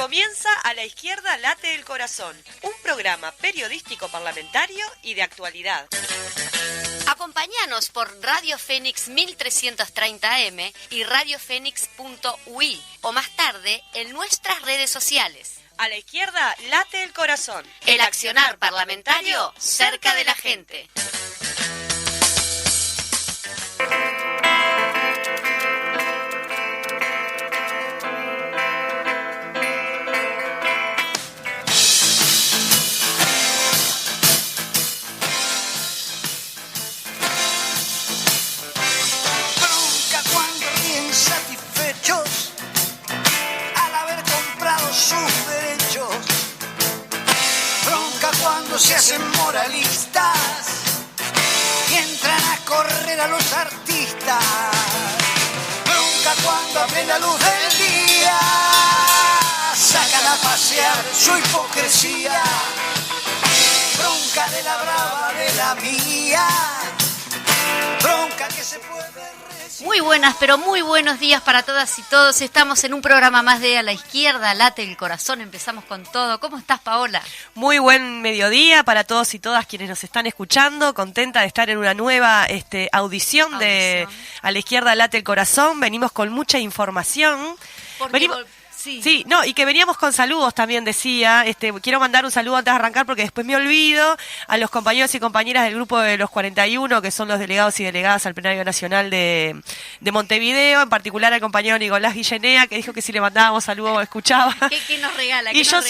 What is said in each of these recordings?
Comienza A la Izquierda Late el Corazón, un programa periodístico parlamentario y de actualidad. Acompáñanos por Radio Fénix 1330M y radiofénix.ui o más tarde en nuestras redes sociales. A la Izquierda Late el Corazón. El accionar parlamentario cerca de la gente. Se hacen moralistas y entran a correr a los artistas. Bronca cuando a plena luz del día sacan a pasear su hipocresía. Bronca de la brava de la mía. Bronca que se puede resistir. Muy buenas, pero muy buenos días para todas y todos. Estamos en un programa más de A la Izquierda Late el Corazón. Empezamos con todo. ¿Cómo estás, Paola? Muy buen mediodía para todos y todas quienes nos están escuchando. Contenta de estar en una nueva audición de A la Izquierda Late el Corazón. Venimos con mucha información. Sí, no, y que veníamos con saludos también, decía. Quiero mandar un saludo antes de arrancar porque después me olvido a los compañeros y compañeras del grupo de los 41, que son los delegados y delegadas al Plenario Nacional de Montevideo, en particular al compañero Nicolás Guillenea, que dijo que si le mandábamos saludos escuchaba. ¿Qué nos regala? Y yo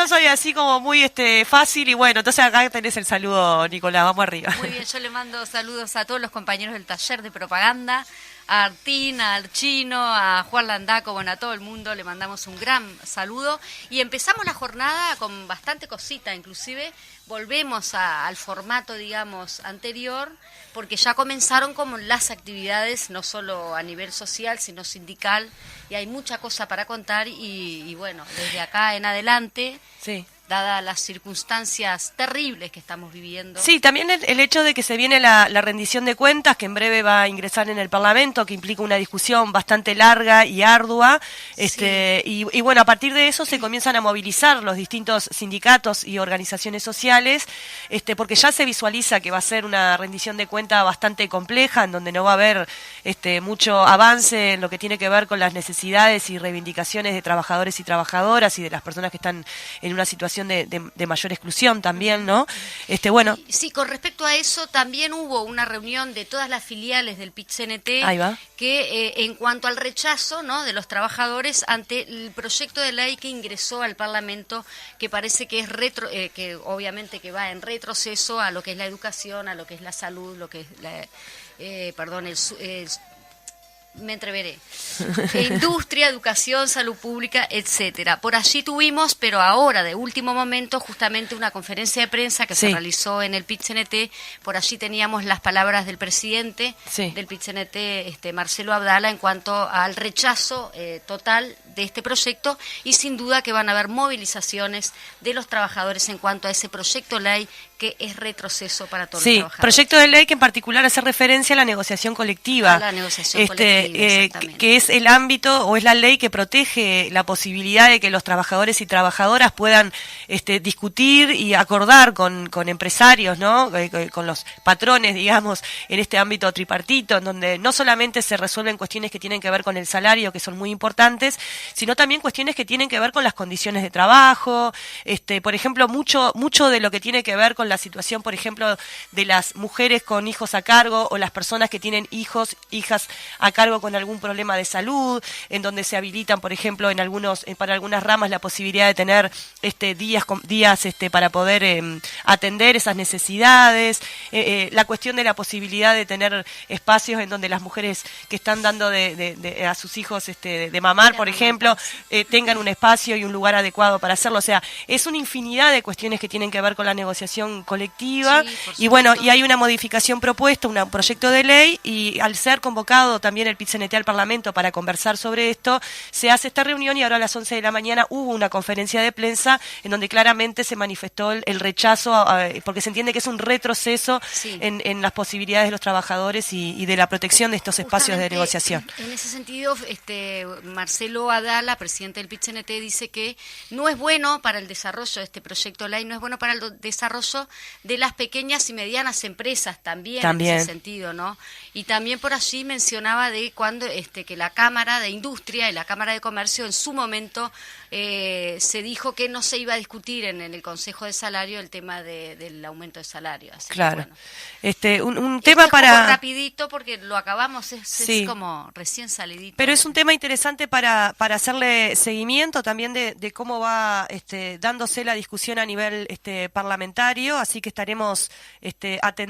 soy así como muy fácil, y bueno, entonces acá tenés el saludo, Nicolás, vamos arriba. Muy bien, yo le mando saludos a todos los compañeros del taller de propaganda, a Artín, al Chino, a Juan Landaco, bueno, a todo el mundo le mandamos un gran saludo y empezamos la jornada con bastante cosita, inclusive volvemos al formato, digamos, anterior, porque ya comenzaron como las actividades, no solo a nivel social, sino sindical, y hay mucha cosa para contar y bueno, desde acá en adelante... Sí. Dadas las circunstancias terribles que estamos viviendo. Sí, también el hecho de que se viene la rendición de cuentas, que en breve va a ingresar en el Parlamento, que implica una discusión bastante larga y ardua, y bueno, a partir de eso se comienzan a movilizar los distintos sindicatos y organizaciones sociales, porque ya se visualiza que va a ser una rendición de cuentas bastante compleja, en donde no va a haber mucho avance en lo que tiene que ver con las necesidades y reivindicaciones de trabajadores y trabajadoras y de las personas que están en una situación de mayor exclusión también, ¿no? Bueno. Sí, con respecto a eso también hubo una reunión de todas las filiales del PIT-CNT que en cuanto al rechazo, ¿no?, de los trabajadores ante el proyecto de ley que ingresó al Parlamento, que parece que es que obviamente que va en retroceso a lo que es la educación, a lo que es la salud, lo que es me entreveré. Industria, educación, salud pública, etcétera. Por allí tuvimos, pero ahora de último momento, justamente una conferencia de prensa que se realizó en el PIT-CNT. Por allí teníamos las palabras del presidente del PIT-CNT, Marcelo Abdala, en cuanto al rechazo total de este proyecto, y sin duda que van a haber movilizaciones de los trabajadores en cuanto a ese proyecto ley que es retroceso para todos los trabajadores. Proyecto de ley que en particular hace referencia a la negociación colectiva. A la negociación colectiva, que es el ámbito o es la ley que protege la posibilidad de que los trabajadores y trabajadoras puedan discutir y acordar con empresarios, ¿no? Con los patrones, digamos, en este ámbito tripartito, en donde no solamente se resuelven cuestiones que tienen que ver con el salario, que son muy importantes, sino también cuestiones que tienen que ver con las condiciones de trabajo, por ejemplo, mucho de lo que tiene que ver con la situación, por ejemplo, de las mujeres con hijos a cargo o las personas que tienen hijas a cargo con algún problema de salud, en donde se habilitan, por ejemplo, para algunas ramas la posibilidad de tener días para poder atender esas necesidades, la cuestión de la posibilidad de tener espacios en donde las mujeres que están dando a sus hijos de mamar, por ejemplo, tengan un espacio y un lugar adecuado para hacerlo. O sea, es una infinidad de cuestiones que tienen que ver con la negociación colectiva, y bueno, y hay una modificación propuesta, un proyecto de ley, y al ser convocado también el PIT-CNT al Parlamento para conversar sobre esto, se hace esta reunión, y ahora a las 11 de la mañana hubo una conferencia de prensa en donde claramente se manifestó el rechazo, porque se entiende que es un retroceso en las posibilidades de los trabajadores y de la protección de estos espacios de negociación. En ese sentido, Marcelo Abdala, presidente del PIT-CNT, dice que no es bueno para el desarrollo de este proyecto de ley, no es bueno para el desarrollo de las pequeñas y medianas empresas también. En ese sentido, ¿no? Y también por allí mencionaba de cuando que la Cámara de Industria y la Cámara de Comercio en su momento se dijo que no se iba a discutir en el Consejo de Salario el tema del aumento de salario. Así claro. Que, bueno. Un tema para... rapidito porque lo acabamos, es como recién salidito. Pero es un tema interesante para hacerle seguimiento también de cómo va dándose la discusión a nivel parlamentario, así que estaremos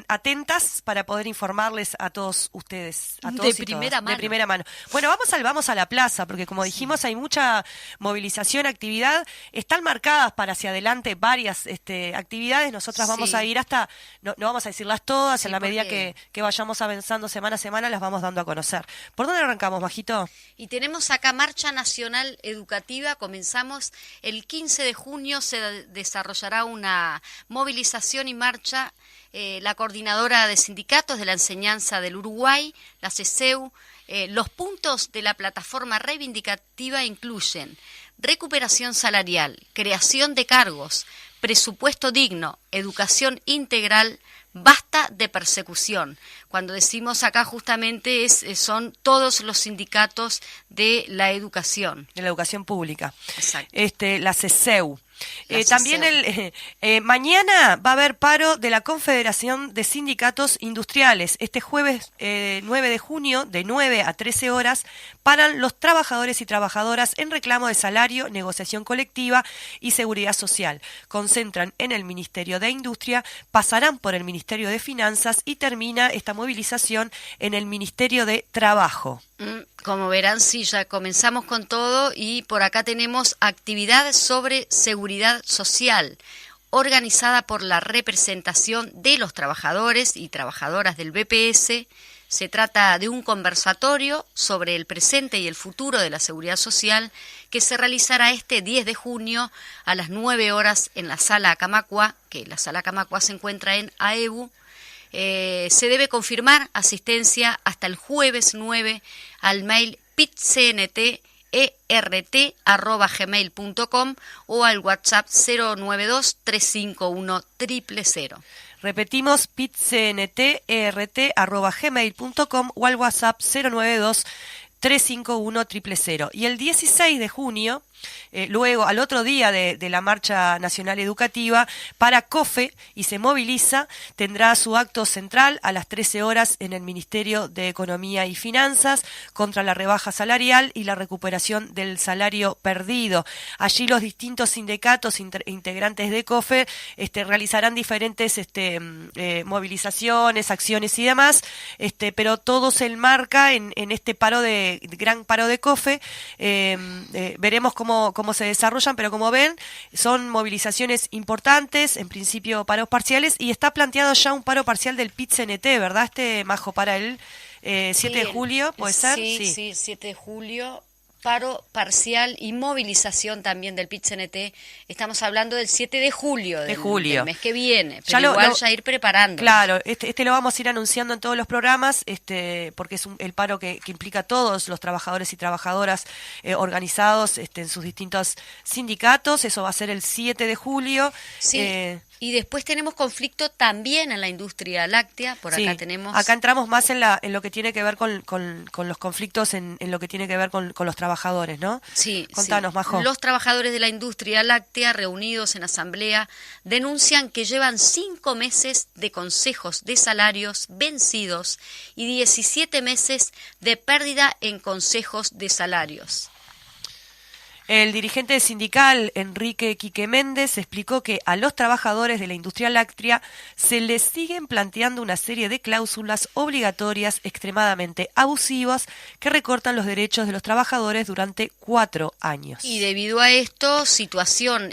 atentas para poder informarles a todos ustedes, a todos de primera mano. Bueno, vamos a la plaza, porque como dijimos hay mucha movilización, actividad, están marcadas para hacia adelante varias actividades, nosotras vamos a ir hasta, no vamos a decirlas todas, en la medida que vayamos avanzando semana a semana las vamos dando a conocer. ¿Por dónde arrancamos, Majito? Y tenemos acá Marcha Nacional Educativa, comenzamos el 15 de junio, se desarrollará una movilización y marcha, la Coordinadora de Sindicatos de la Enseñanza del Uruguay, la CESEU. Los puntos de la plataforma reivindicativa incluyen recuperación salarial, creación de cargos, presupuesto digno, educación integral, basta de persecución. Cuando decimos acá justamente son todos los sindicatos de la educación. De la educación pública. Exacto. La CESEU. También mañana va a haber paro de la Confederación de Sindicatos Industriales. Este jueves 9 de junio, de 9 a 13 horas, paran los trabajadores y trabajadoras en reclamo de salario, negociación colectiva y seguridad social. Concentran en el Ministerio de Industria, pasarán por el Ministerio de Finanzas y termina esta movilización en el Ministerio de Trabajo. Como verán, sí, ya comenzamos con todo y por acá tenemos actividad sobre seguridad social organizada por la representación de los trabajadores y trabajadoras del BPS. Se trata de un conversatorio sobre el presente y el futuro de la seguridad social que se realizará este 10 de junio a las 9 horas en la Sala Acamacua, que la Sala Acamacua se encuentra en AEBU. Se debe confirmar asistencia hasta el jueves 9 al mail pitcntert@gmail.com o al WhatsApp 092-351-000. Repetimos, pitcntert@gmail.com o al WhatsApp 092-351-000. Y el 16 de junio, luego al otro día de la Marcha Nacional Educativa, para COFE y se moviliza, tendrá su acto central a las 13 horas en el Ministerio de Economía y Finanzas contra la rebaja salarial y la recuperación del salario perdido. Allí los distintos sindicatos integrantes de COFE realizarán diferentes movilizaciones, acciones y demás, pero todo se enmarca en este gran paro de COFE. Veremos cómo se desarrollan, pero como ven, son movilizaciones importantes, en principio paros parciales, y está planteado ya un paro parcial del PIT-CNT, ¿verdad, Majo, para el 7 de julio, puede ser? Sí, 7 de julio, paro parcial y movilización también del PIT-CNT. Estamos hablando del 7 de julio, del mes que viene, pero ya ir preparando. Claro, lo vamos a ir anunciando en todos los programas, porque es el paro que implica a todos los trabajadores y trabajadoras organizados en sus distintos sindicatos. Eso va a ser el 7 de julio. Sí. Y después tenemos conflicto también en la industria láctea, acá tenemos... Acá entramos más en lo que tiene que ver con los conflictos, en lo que tiene que ver con los trabajadores, ¿no? Sí. Contanos, Majo. Los trabajadores de la industria láctea reunidos en asamblea denuncian que llevan 5 meses de consejos de salarios vencidos y 17 meses de pérdida en consejos de salarios. El dirigente sindical Enrique Quique Méndez explicó que a los trabajadores de la industria láctea se les siguen planteando una serie de cláusulas obligatorias extremadamente abusivas que recortan los derechos de los trabajadores durante 4 años. Y debido a esta situación,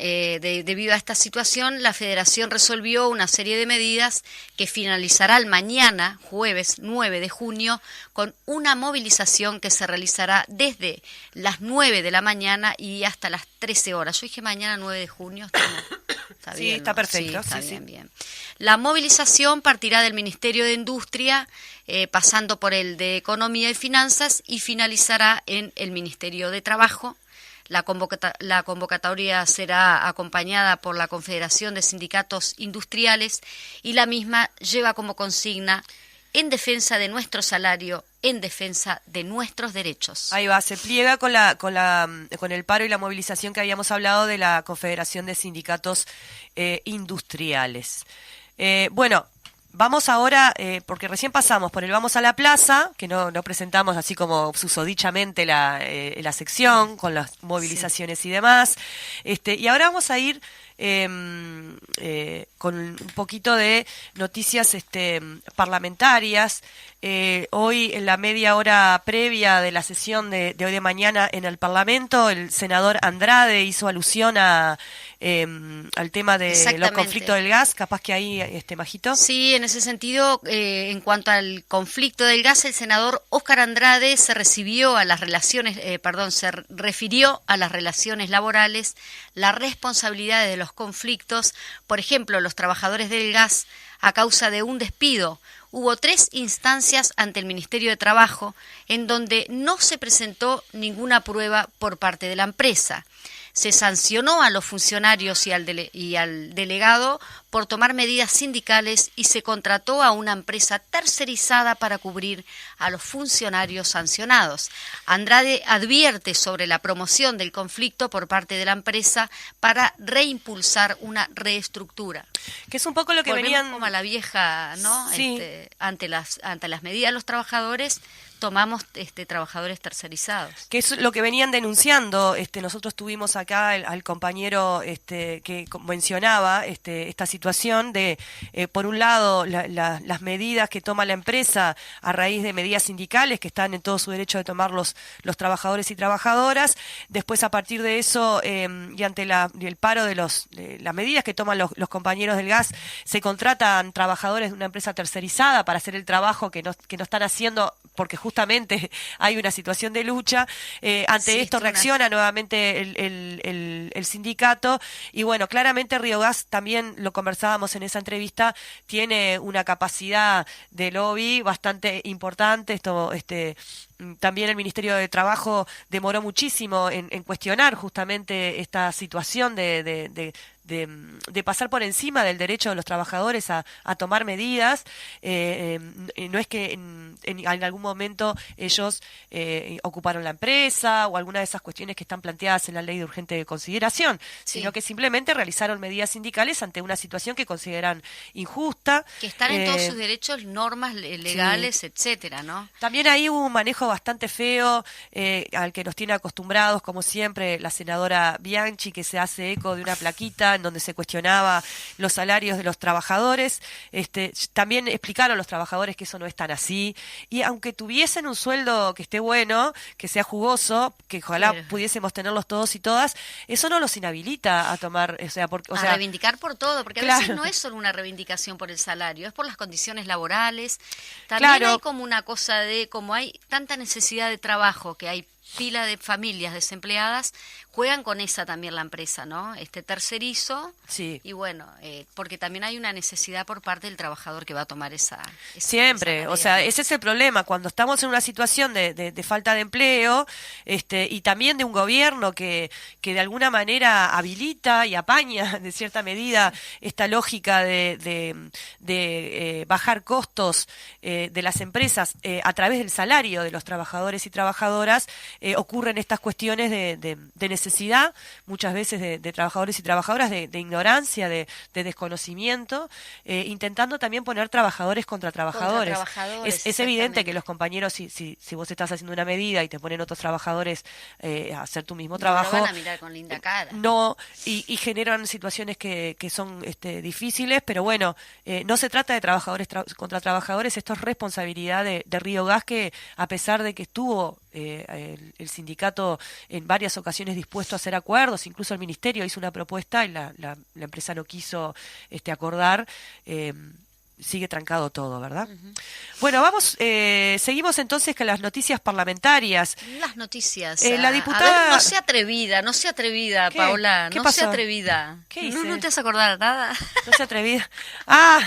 la Federación resolvió una serie de medidas que finalizará el mañana, jueves 9 de junio, con una movilización que se realizará desde las 9 de la mañana y hasta las 13 horas. Yo dije mañana 9 de junio. Está Sí, bien, está ¿no? perfecto. Sí, está sí, bien, sí. bien. La movilización partirá del Ministerio de Industria, pasando por el de Economía y Finanzas y finalizará en el Ministerio de Trabajo. La convocatoria será acompañada por la Confederación de Sindicatos Industriales y la misma lleva como consigna: en defensa de nuestro salario, en defensa de nuestros derechos. Ahí va, se pliega con el paro y la movilización que habíamos hablado de la Confederación de Sindicatos Industriales. Bueno, vamos ahora, porque recién pasamos por el Vamos a la Plaza, que no presentamos así como susodichamente la sección, con las movilizaciones y demás, y ahora vamos a ir con un poquito de noticias parlamentarias. Hoy, en la media hora previa de la sesión de hoy de mañana en el Parlamento, el senador Andrade hizo alusión al tema de los conflictos del gas. Capaz que ahí, Majito. Sí, en ese sentido, en cuanto al conflicto del gas, el senador Óscar Andrade se refirió a las relaciones laborales, las responsabilidades de los conflictos. Por ejemplo, los trabajadores del gas, a causa de un despido, hubo 3 instancias ante el Ministerio de Trabajo en donde no se presentó ninguna prueba por parte de la empresa. Se sancionó a los funcionarios y al delegado por tomar medidas sindicales y se contrató a una empresa tercerizada para cubrir a los funcionarios sancionados. Andrade advierte sobre la promoción del conflicto por parte de la empresa para reimpulsar una reestructura. Que es un poco lo que Volvemos venían... como a la vieja, ¿no? Sí. Ante las medidas de los trabajadores, tomamos trabajadores tercerizados. Que es lo que venían denunciando. Nosotros tuvimos acá al compañero que mencionaba esta situación de, por un lado, las medidas que toma la empresa a raíz de medidas sindicales que están en todo su derecho de tomar los trabajadores y trabajadoras. Después, a partir de eso, y ante el paro de las medidas que toman los compañeros del gas, se contratan trabajadores de una empresa tercerizada para hacer el trabajo que no están haciendo, porque justamente hay una situación de lucha. Ante esto reacciona nuevamente el sindicato, y bueno, claramente Río Gas, también lo conversábamos en esa entrevista, tiene una capacidad de lobby bastante importante. También el Ministerio de Trabajo demoró muchísimo en cuestionar justamente esta situación de pasar por encima del derecho de los trabajadores a tomar medidas. No es que en algún momento ellos ocuparon la empresa o alguna de esas cuestiones que están planteadas en la ley de urgente consideración, sino que simplemente realizaron medidas sindicales ante una situación que consideran injusta. Que están en todos sus derechos, normas legales, etcétera, ¿no? También ahí hubo un manejo bastante feo, al que nos tiene acostumbrados, como siempre, la senadora Bianchi, que se hace eco de una plaquita en donde se cuestionaba los salarios de los trabajadores. También explicaron los trabajadores que eso no es tan así, y aunque tuviesen un sueldo que esté bueno, que sea jugoso, que ojalá pudiésemos tenerlos todos y todas, eso no los inhabilita a tomar, reivindicar por todo, porque a veces no es solo una reivindicación por el salario, es por las condiciones laborales. También hay como una cosa de, como hay tanta necesidad de trabajo, que hay pila de familias desempleadas, juegan con esa también la empresa, ¿no? Tercerizo, y bueno, porque también hay una necesidad por parte del trabajador que va a tomar esa siempre, esa tarea, ¿no? Ese es el problema, cuando estamos en una situación de falta de empleo, y también de un gobierno que de alguna manera habilita y apaña de cierta medida esta lógica de bajar costos de las empresas a través del salario de los trabajadores y trabajadoras. Ocurren estas cuestiones de necesidad, muchas veces de trabajadores y trabajadoras, de ignorancia, de desconocimiento, intentando también poner trabajadores contra trabajadores. Es evidente que los compañeros, si vos estás haciendo una medida y te ponen otros trabajadores a hacer tu mismo trabajo, lo van a mirar con linda cara. No, y generan situaciones que son difíciles, pero bueno, no se trata de trabajadores contra trabajadores. Esto es responsabilidad de Río Gas, que a pesar de que estuvo el sindicato en varias ocasiones dispuesto a hacer acuerdos, incluso el ministerio hizo una propuesta y la empresa no quiso acordar. sigue trancado todo, ¿verdad? Bueno, vamos, seguimos entonces con las noticias parlamentarias. Las noticias. La diputada... A ver, no sea atrevida, ¿Qué? Paola. ¿Qué No pasó? sea atrevida. ¿Qué hice? No te vas a acordar nada. No se atrevida. ¡Ah!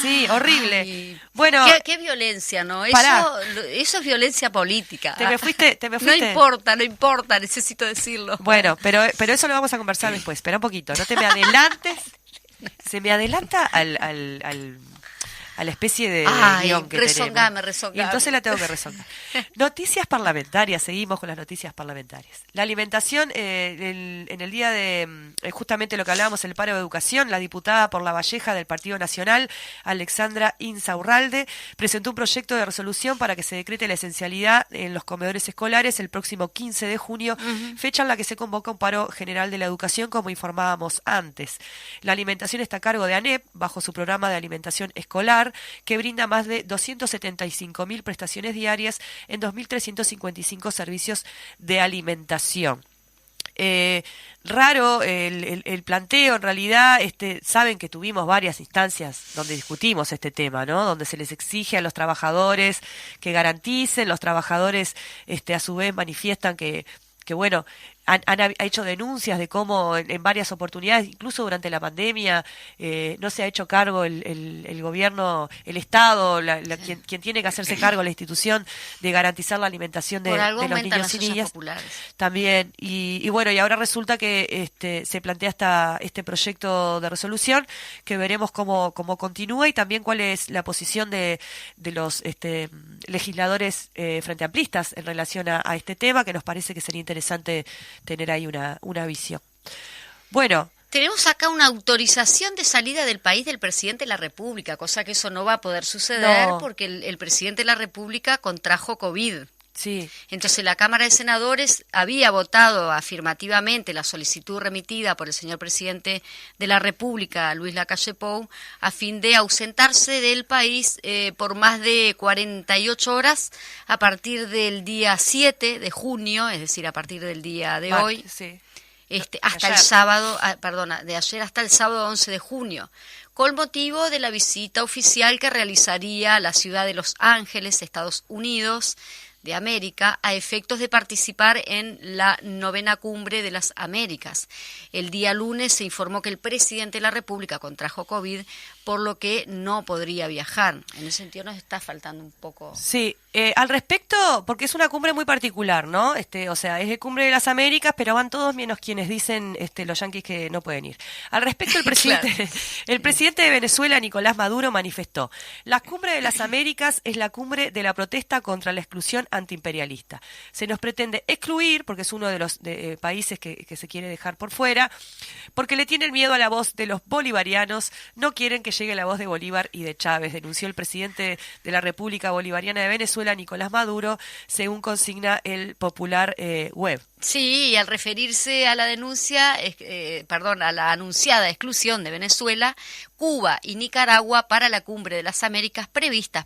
Sí, horrible. Ay, Bueno, qué violencia, ¿no? Pará. Eso es violencia política. te me fuiste. No importa, necesito decirlo. Bueno, pero eso lo vamos a conversar después. Espera un poquito, no te me adelantes. Se me adelanta a la especie de guión que rezongame. tenemos. Y entonces la tengo que rezongar. Noticias parlamentarias, seguimos con las noticias parlamentarias. La alimentación, en el día de, justamente lo que hablábamos, el paro de educación, la diputada por La Valleja del Partido Nacional, Alexandra Insaurralde, presentó un proyecto de resolución para que se decrete la esencialidad en los comedores escolares el próximo 15 de junio, fecha en la que se convoca un paro general de la educación, como informábamos antes. La alimentación está a cargo de ANEP, bajo su programa de alimentación escolar, que brinda más de 275.000 prestaciones diarias en 2.355 servicios de alimentación. Raro el planteo, en realidad, saben que tuvimos varias instancias donde discutimos este tema, ¿no? Donde se les exige a los trabajadores que garanticen, los trabajadores a su vez manifiestan que bueno, han hecho denuncias de cómo en varias oportunidades, incluso durante la pandemia, no se ha hecho cargo el gobierno, el Estado, quien tiene que hacerse cargo, la institución, de garantizar la alimentación de los niños y niñas. También, y bueno, y ahora resulta que se plantea este proyecto de resolución, que veremos cómo continúa y también cuál es la posición de los legisladores frente amplistas en relación a este tema, que nos parece que sería interesante tener ahí una visión. Bueno, tenemos acá una autorización de salida del país del presidente de la República, cosa que eso no va a poder suceder porque el presidente de la República contrajo COVID. Sí. Entonces la Cámara de Senadores había votado afirmativamente la solicitud remitida por el señor presidente de la República, Luis Lacalle Pou, a fin de ausentarse del país por más de 48 horas a partir del día 7 de junio, es decir, a partir del día de hoy, sí. Hasta el sábado, de ayer hasta el sábado 11 de junio, con motivo de la visita oficial que realizaría a la ciudad de Los Ángeles, Estados Unidos de América, a efectos de participar en la 9ª Cumbre de las Américas. El día lunes se informó que el presidente de la República contrajo COVID, por lo que no podría viajar. En ese sentido nos está faltando un poco. Sí, al respecto, porque es una cumbre muy particular, ¿no? O sea, es de Cumbre de las Américas, pero van todos menos quienes dicen los yanquis que no pueden ir. Al respecto, el presidente de Venezuela, Nicolás Maduro, manifestó: la Cumbre de las Américas es la cumbre de la protesta contra la exclusión antiimperialista. Se nos pretende excluir, porque es uno de los países que se quiere dejar por fuera, porque le tienen miedo a la voz de los bolivarianos, no quieren que llegue la voz de Bolívar y de Chávez, denunció el presidente de la República Bolivariana de Venezuela, Nicolás Maduro, según consigna el Popular Web. Sí, y al referirse a la denuncia, a la anunciada exclusión de Venezuela, Cuba y Nicaragua para la Cumbre de las Américas previstas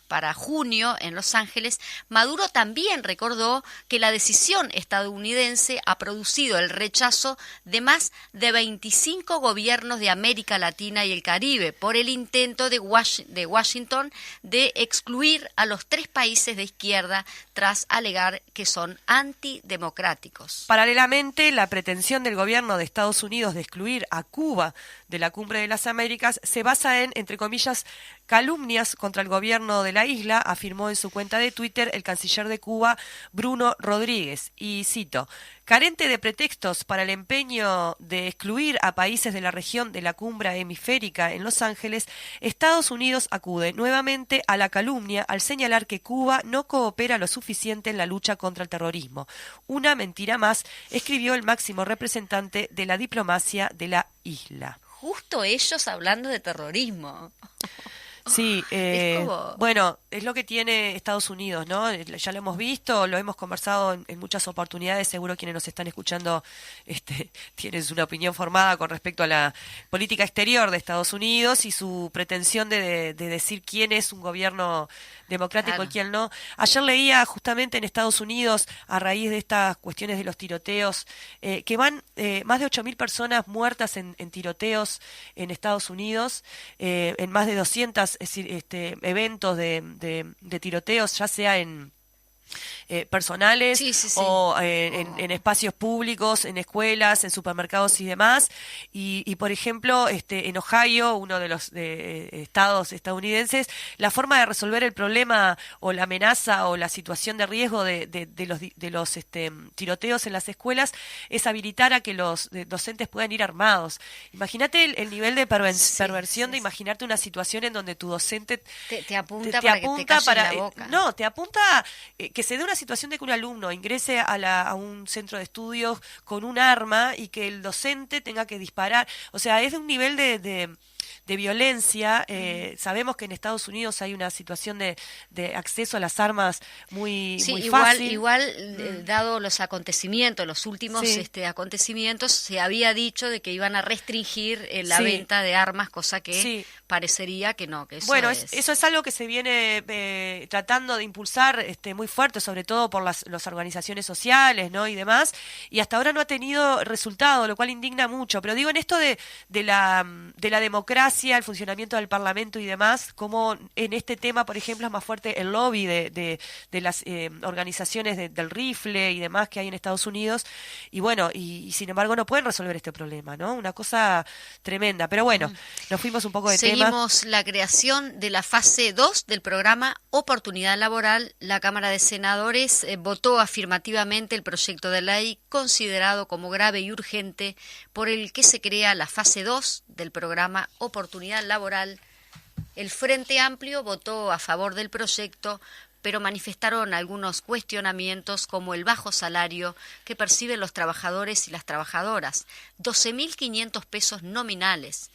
para junio en Los Ángeles, Maduro también recordó que la decisión estadounidense ha producido el rechazo de más de 25 gobiernos de América Latina y el Caribe por el intento de Washington de excluir a los 3 países de izquierda tras alegar que son antidemocráticos. Paralelamente, la pretensión del gobierno de Estados Unidos de excluir a Cuba de la Cumbre de las Américas se basa en, entre comillas, calumnias contra el gobierno de la isla, afirmó en su cuenta de Twitter el canciller de Cuba, Bruno Rodríguez, y cito: carente de pretextos para el empeño de excluir a países de la región de la cumbre hemisférica en Los Ángeles, Estados Unidos acude nuevamente a la calumnia al señalar que Cuba no coopera lo suficiente en la lucha contra el terrorismo. Una mentira más, escribió el máximo representante de la diplomacia de la isla. Justo ellos hablando de terrorismo. Sí, Es como... bueno, es lo que tiene Estados Unidos, ¿no? Ya lo hemos visto, lo hemos conversado en muchas oportunidades, seguro quienes nos están escuchando tienen una opinión formada con respecto a la política exterior de Estados Unidos y su pretensión de decir quién es un gobierno democrático Claro. y quién no. Ayer leía justamente en Estados Unidos, a raíz de estas cuestiones de los tiroteos, que van más de 8.000 personas muertas en tiroteos en Estados Unidos, en más de 200 eventos de tiroteos, ya sea en personales Sí, sí, sí. o en espacios públicos, en escuelas, en supermercados y demás. Y por ejemplo, en Ohio, uno de los estados estadounidenses, la forma de resolver el problema o la amenaza o la situación de riesgo de los tiroteos en las escuelas es habilitar a que los docentes puedan ir armados. Imagínate el nivel de Sí, perversión sí, de sí. imaginarte una situación en donde tu docente Te apunta para que te calles la boca. no, te apunta que se dé una situación de que un alumno ingrese a un centro de estudios con un arma y que el docente tenga que disparar. O sea, es de un nivel de violencia. Sabemos que en Estados Unidos hay una situación de acceso a las armas muy Sí, muy igual, fácil. dado los acontecimientos, los últimos Sí. acontecimientos, se había dicho de que iban a restringir la Sí. venta de armas, cosa que Sí. parecería que no, que eso Bueno, es... eso es algo que se viene tratando de impulsar muy fuerte, sobre todo por las organizaciones sociales, ¿no? Y demás, y hasta ahora no ha tenido resultado, lo cual indigna mucho. Pero digo, en esto de la democracia, el funcionamiento del Parlamento y demás, como en este tema, por ejemplo, es más fuerte el lobby de las organizaciones del rifle y demás que hay en Estados Unidos, y bueno, y sin embargo no pueden resolver este problema, ¿no? Una cosa tremenda. Pero bueno, nos fuimos un poco de tema. Seguimos la creación de la fase 2 del programa Oportunidad Laboral. La Cámara de Senadores votó afirmativamente el proyecto de ley considerado como grave y urgente por el que se crea la fase 2 del programa Oportunidad Laboral. El Frente Amplio votó a favor del proyecto, pero manifestaron algunos cuestionamientos como el bajo salario que perciben los trabajadores y las trabajadoras, 12.500 pesos nominales,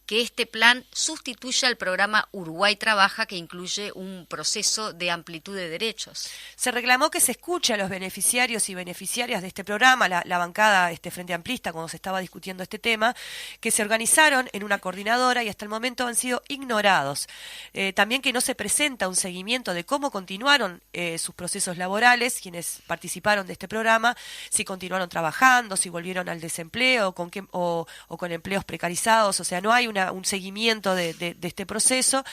que este plan sustituya al programa Uruguay Trabaja, que incluye un proceso de amplitud de derechos. Se reclamó que se escuche a los beneficiarios y beneficiarias de este programa, la bancada Frente Amplista, cuando se estaba discutiendo este tema, que se organizaron en una coordinadora y hasta el momento han sido ignorados. También que no se presenta un seguimiento de cómo continuaron sus procesos laborales, quienes participaron de este programa, si continuaron trabajando, si volvieron al desempleo o con empleos precarizados. O sea, no hay un seguimiento de este proceso.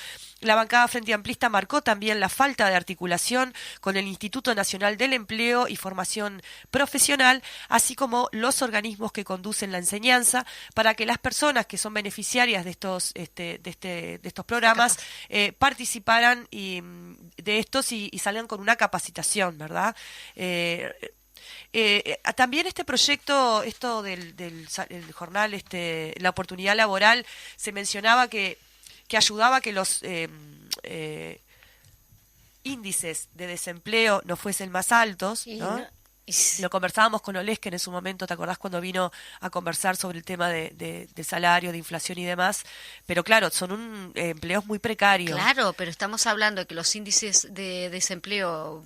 La bancada Frente Amplista marcó también la falta de articulación con el Instituto Nacional del Empleo y Formación Profesional, así como los organismos que conducen la enseñanza, para que las personas que son beneficiarias de estos programas participaran de estos y salgan con una capacitación, ¿verdad? También este proyecto, esto el jornal, la oportunidad laboral, se mencionaba que ayudaba a que los índices de desempleo no fuesen más altos, ¿no? Lo conversábamos con Olesker en su momento, ¿te acordás cuando vino a conversar sobre el tema de salario, de inflación y demás? Pero claro, son empleos muy precarios. Claro, pero estamos hablando de que los índices de desempleo,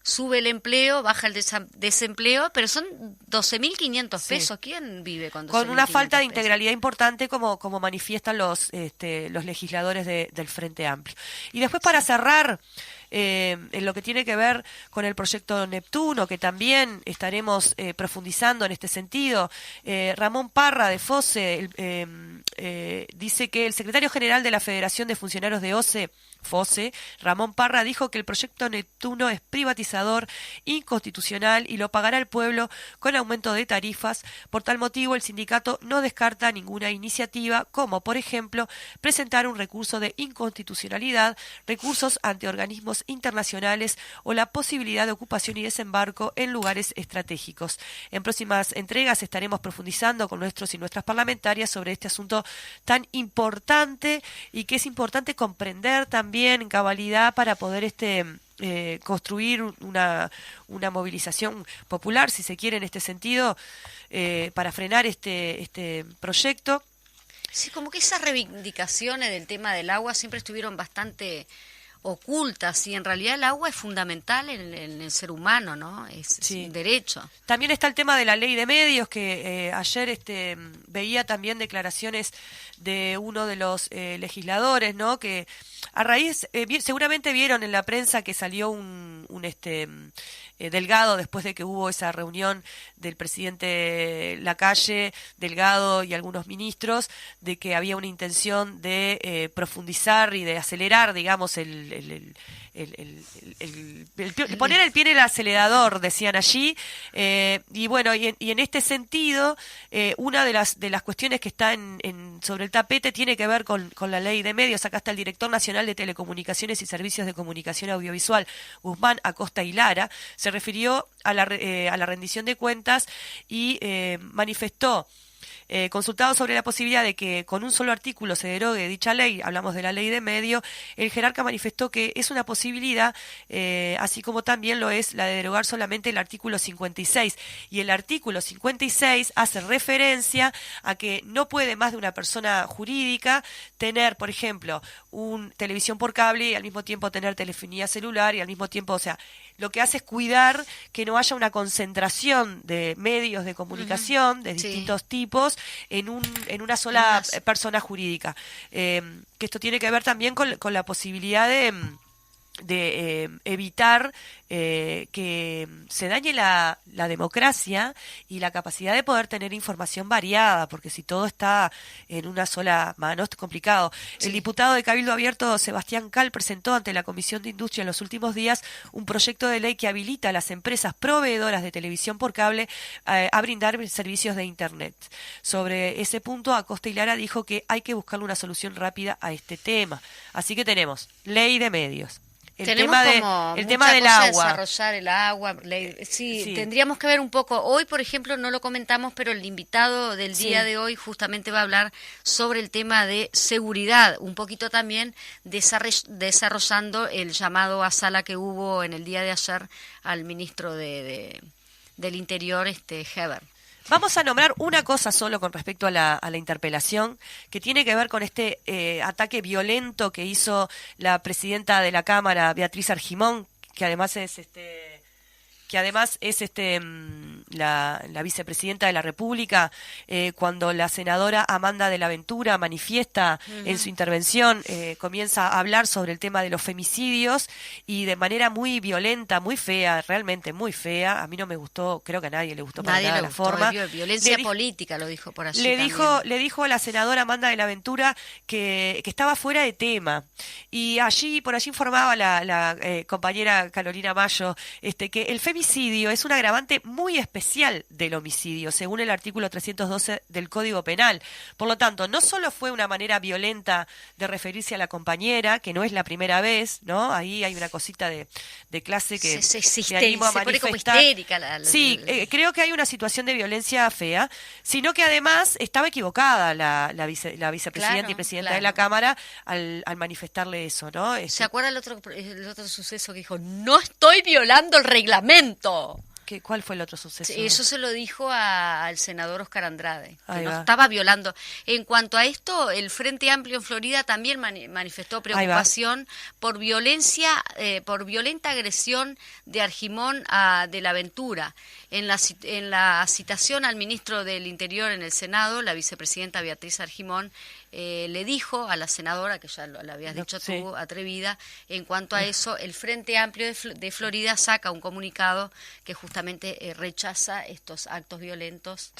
sube el empleo, baja el desempleo, pero son 12.500 pesos. Sí. ¿Quién vive con 12.500 Con una falta de pesos? integralidad importante, como manifiestan los legisladores del Frente Amplio. Y después, para cerrar, en lo que tiene que ver con el proyecto Neptuno, que también estaremos profundizando en este sentido, Ramón Parra de FOSE dice que el secretario general de la Federación de Funcionarios de FOSE, Ramón Parra, dijo que el proyecto Neptuno es privatizador, inconstitucional y lo pagará el pueblo con aumento de tarifas. Por tal motivo, el sindicato no descarta ninguna iniciativa, como por ejemplo presentar un recurso de inconstitucionalidad, recursos ante organismos internacionales o la posibilidad de ocupación y desembarco en lugares estratégicos. En próximas entregas estaremos profundizando con nuestros y nuestras parlamentarias sobre este asunto tan importante, y que es importante comprender también en cabalidad para poder construir una movilización popular, si se quiere, en este sentido, para frenar este proyecto. Sí, como que esas reivindicaciones del tema del agua siempre estuvieron bastante ocultas y en realidad el agua es fundamental en el ser humano, ¿no? Es un derecho. También está el tema de la ley de medios, que ayer veía también declaraciones de uno de los legisladores, ¿no? Que a raíz, seguramente vieron en la prensa que salió un Delgado, después de que hubo esa reunión del presidente Lacalle, Delgado y algunos ministros, de que había una intención de profundizar y de acelerar, digamos, poner el pie en el acelerador, decían allí, y bueno, y en este sentido, una de las cuestiones que está sobre el tapete tiene que ver con la ley de medios. Acá está el director nacional de Telecomunicaciones y Servicios de Comunicación Audiovisual, Guzmán Acosta y Lara, se refirió a la rendición de cuentas y manifestó, consultado sobre la posibilidad de que con un solo artículo se derogue dicha ley, hablamos de la ley de medio, el jerarca manifestó que es una posibilidad, así como también lo es la de derogar solamente el artículo 56. Y el artículo 56 hace referencia a que no puede más de una persona jurídica tener, por ejemplo, televisión por cable y al mismo tiempo tener telefonía celular y al mismo tiempo, o sea, lo que hace es cuidar que no haya una concentración de medios de comunicación de distintos tipos en una sola persona jurídica. Que esto tiene que ver también con la posibilidad de evitar que se dañe la democracia y la capacidad de poder tener información variada, porque si todo está en una sola mano es complicado. Sí. El diputado de Cabildo Abierto, Sebastián Cal, presentó ante la Comisión de Industria en los últimos días un proyecto de ley que habilita a las empresas proveedoras de televisión por cable a brindar servicios de Internet. Sobre ese punto, Acosta y Lara dijo que hay que buscarle una solución rápida a este tema. Así que tenemos ley de medios, el tema del agua. Desarrollar el agua. Sí, tendríamos que ver un poco. Hoy, por ejemplo, no lo comentamos, pero el invitado del día de hoy justamente va a hablar sobre el tema de seguridad, un poquito también desarrollando el llamado a sala que hubo en el día de ayer al ministro del Interior, Heber. Vamos a nombrar una cosa solo con respecto a la interpelación, que tiene que ver con este ataque violento que hizo la presidenta de la Cámara, Beatriz Argimón, que además es la vicepresidenta de la República, cuando la senadora Amanda de la Ventura manifiesta en su intervención, comienza a hablar sobre el tema de los femicidios y de manera muy violenta, muy fea, realmente muy fea. A mí no me gustó, creo que a nadie le gustó para nada la forma. Violencia política, lo dijo por allí. Le dijo a la senadora Amanda de la Ventura que estaba fuera de tema. Y por allí informaba la compañera Carolina Mayo, que el femicidio es un agravante muy especial del homicidio, según el artículo 312 del Código Penal. Por lo tanto, no solo fue una manera violenta de referirse a la compañera, que no es la primera vez, ¿no? Ahí hay una cosita de clase que se animo a manifestar. Pone como histérica. Creo que hay una situación de violencia fea, sino que además estaba equivocada la vicepresidenta y presidenta de la Cámara al manifestarle eso, ¿no? ¿Se acuerda el otro suceso que dijo? No estoy violando el reglamento. ¿Cuál fue el otro suceso? Sí, eso se lo dijo al senador Oscar Andrade, que no estaba violando. En cuanto a esto, el Frente Amplio en Florida también manifestó preocupación por violenta agresión de Argimón de la Ventura. En la citación al ministro del Interior en el Senado, la vicepresidenta Beatriz Argimón le dijo a la senadora, que ya lo habías dicho tú, atrevida, en cuanto a eso, el Frente Amplio de Florida saca un comunicado que justamente rechaza estos actos violentos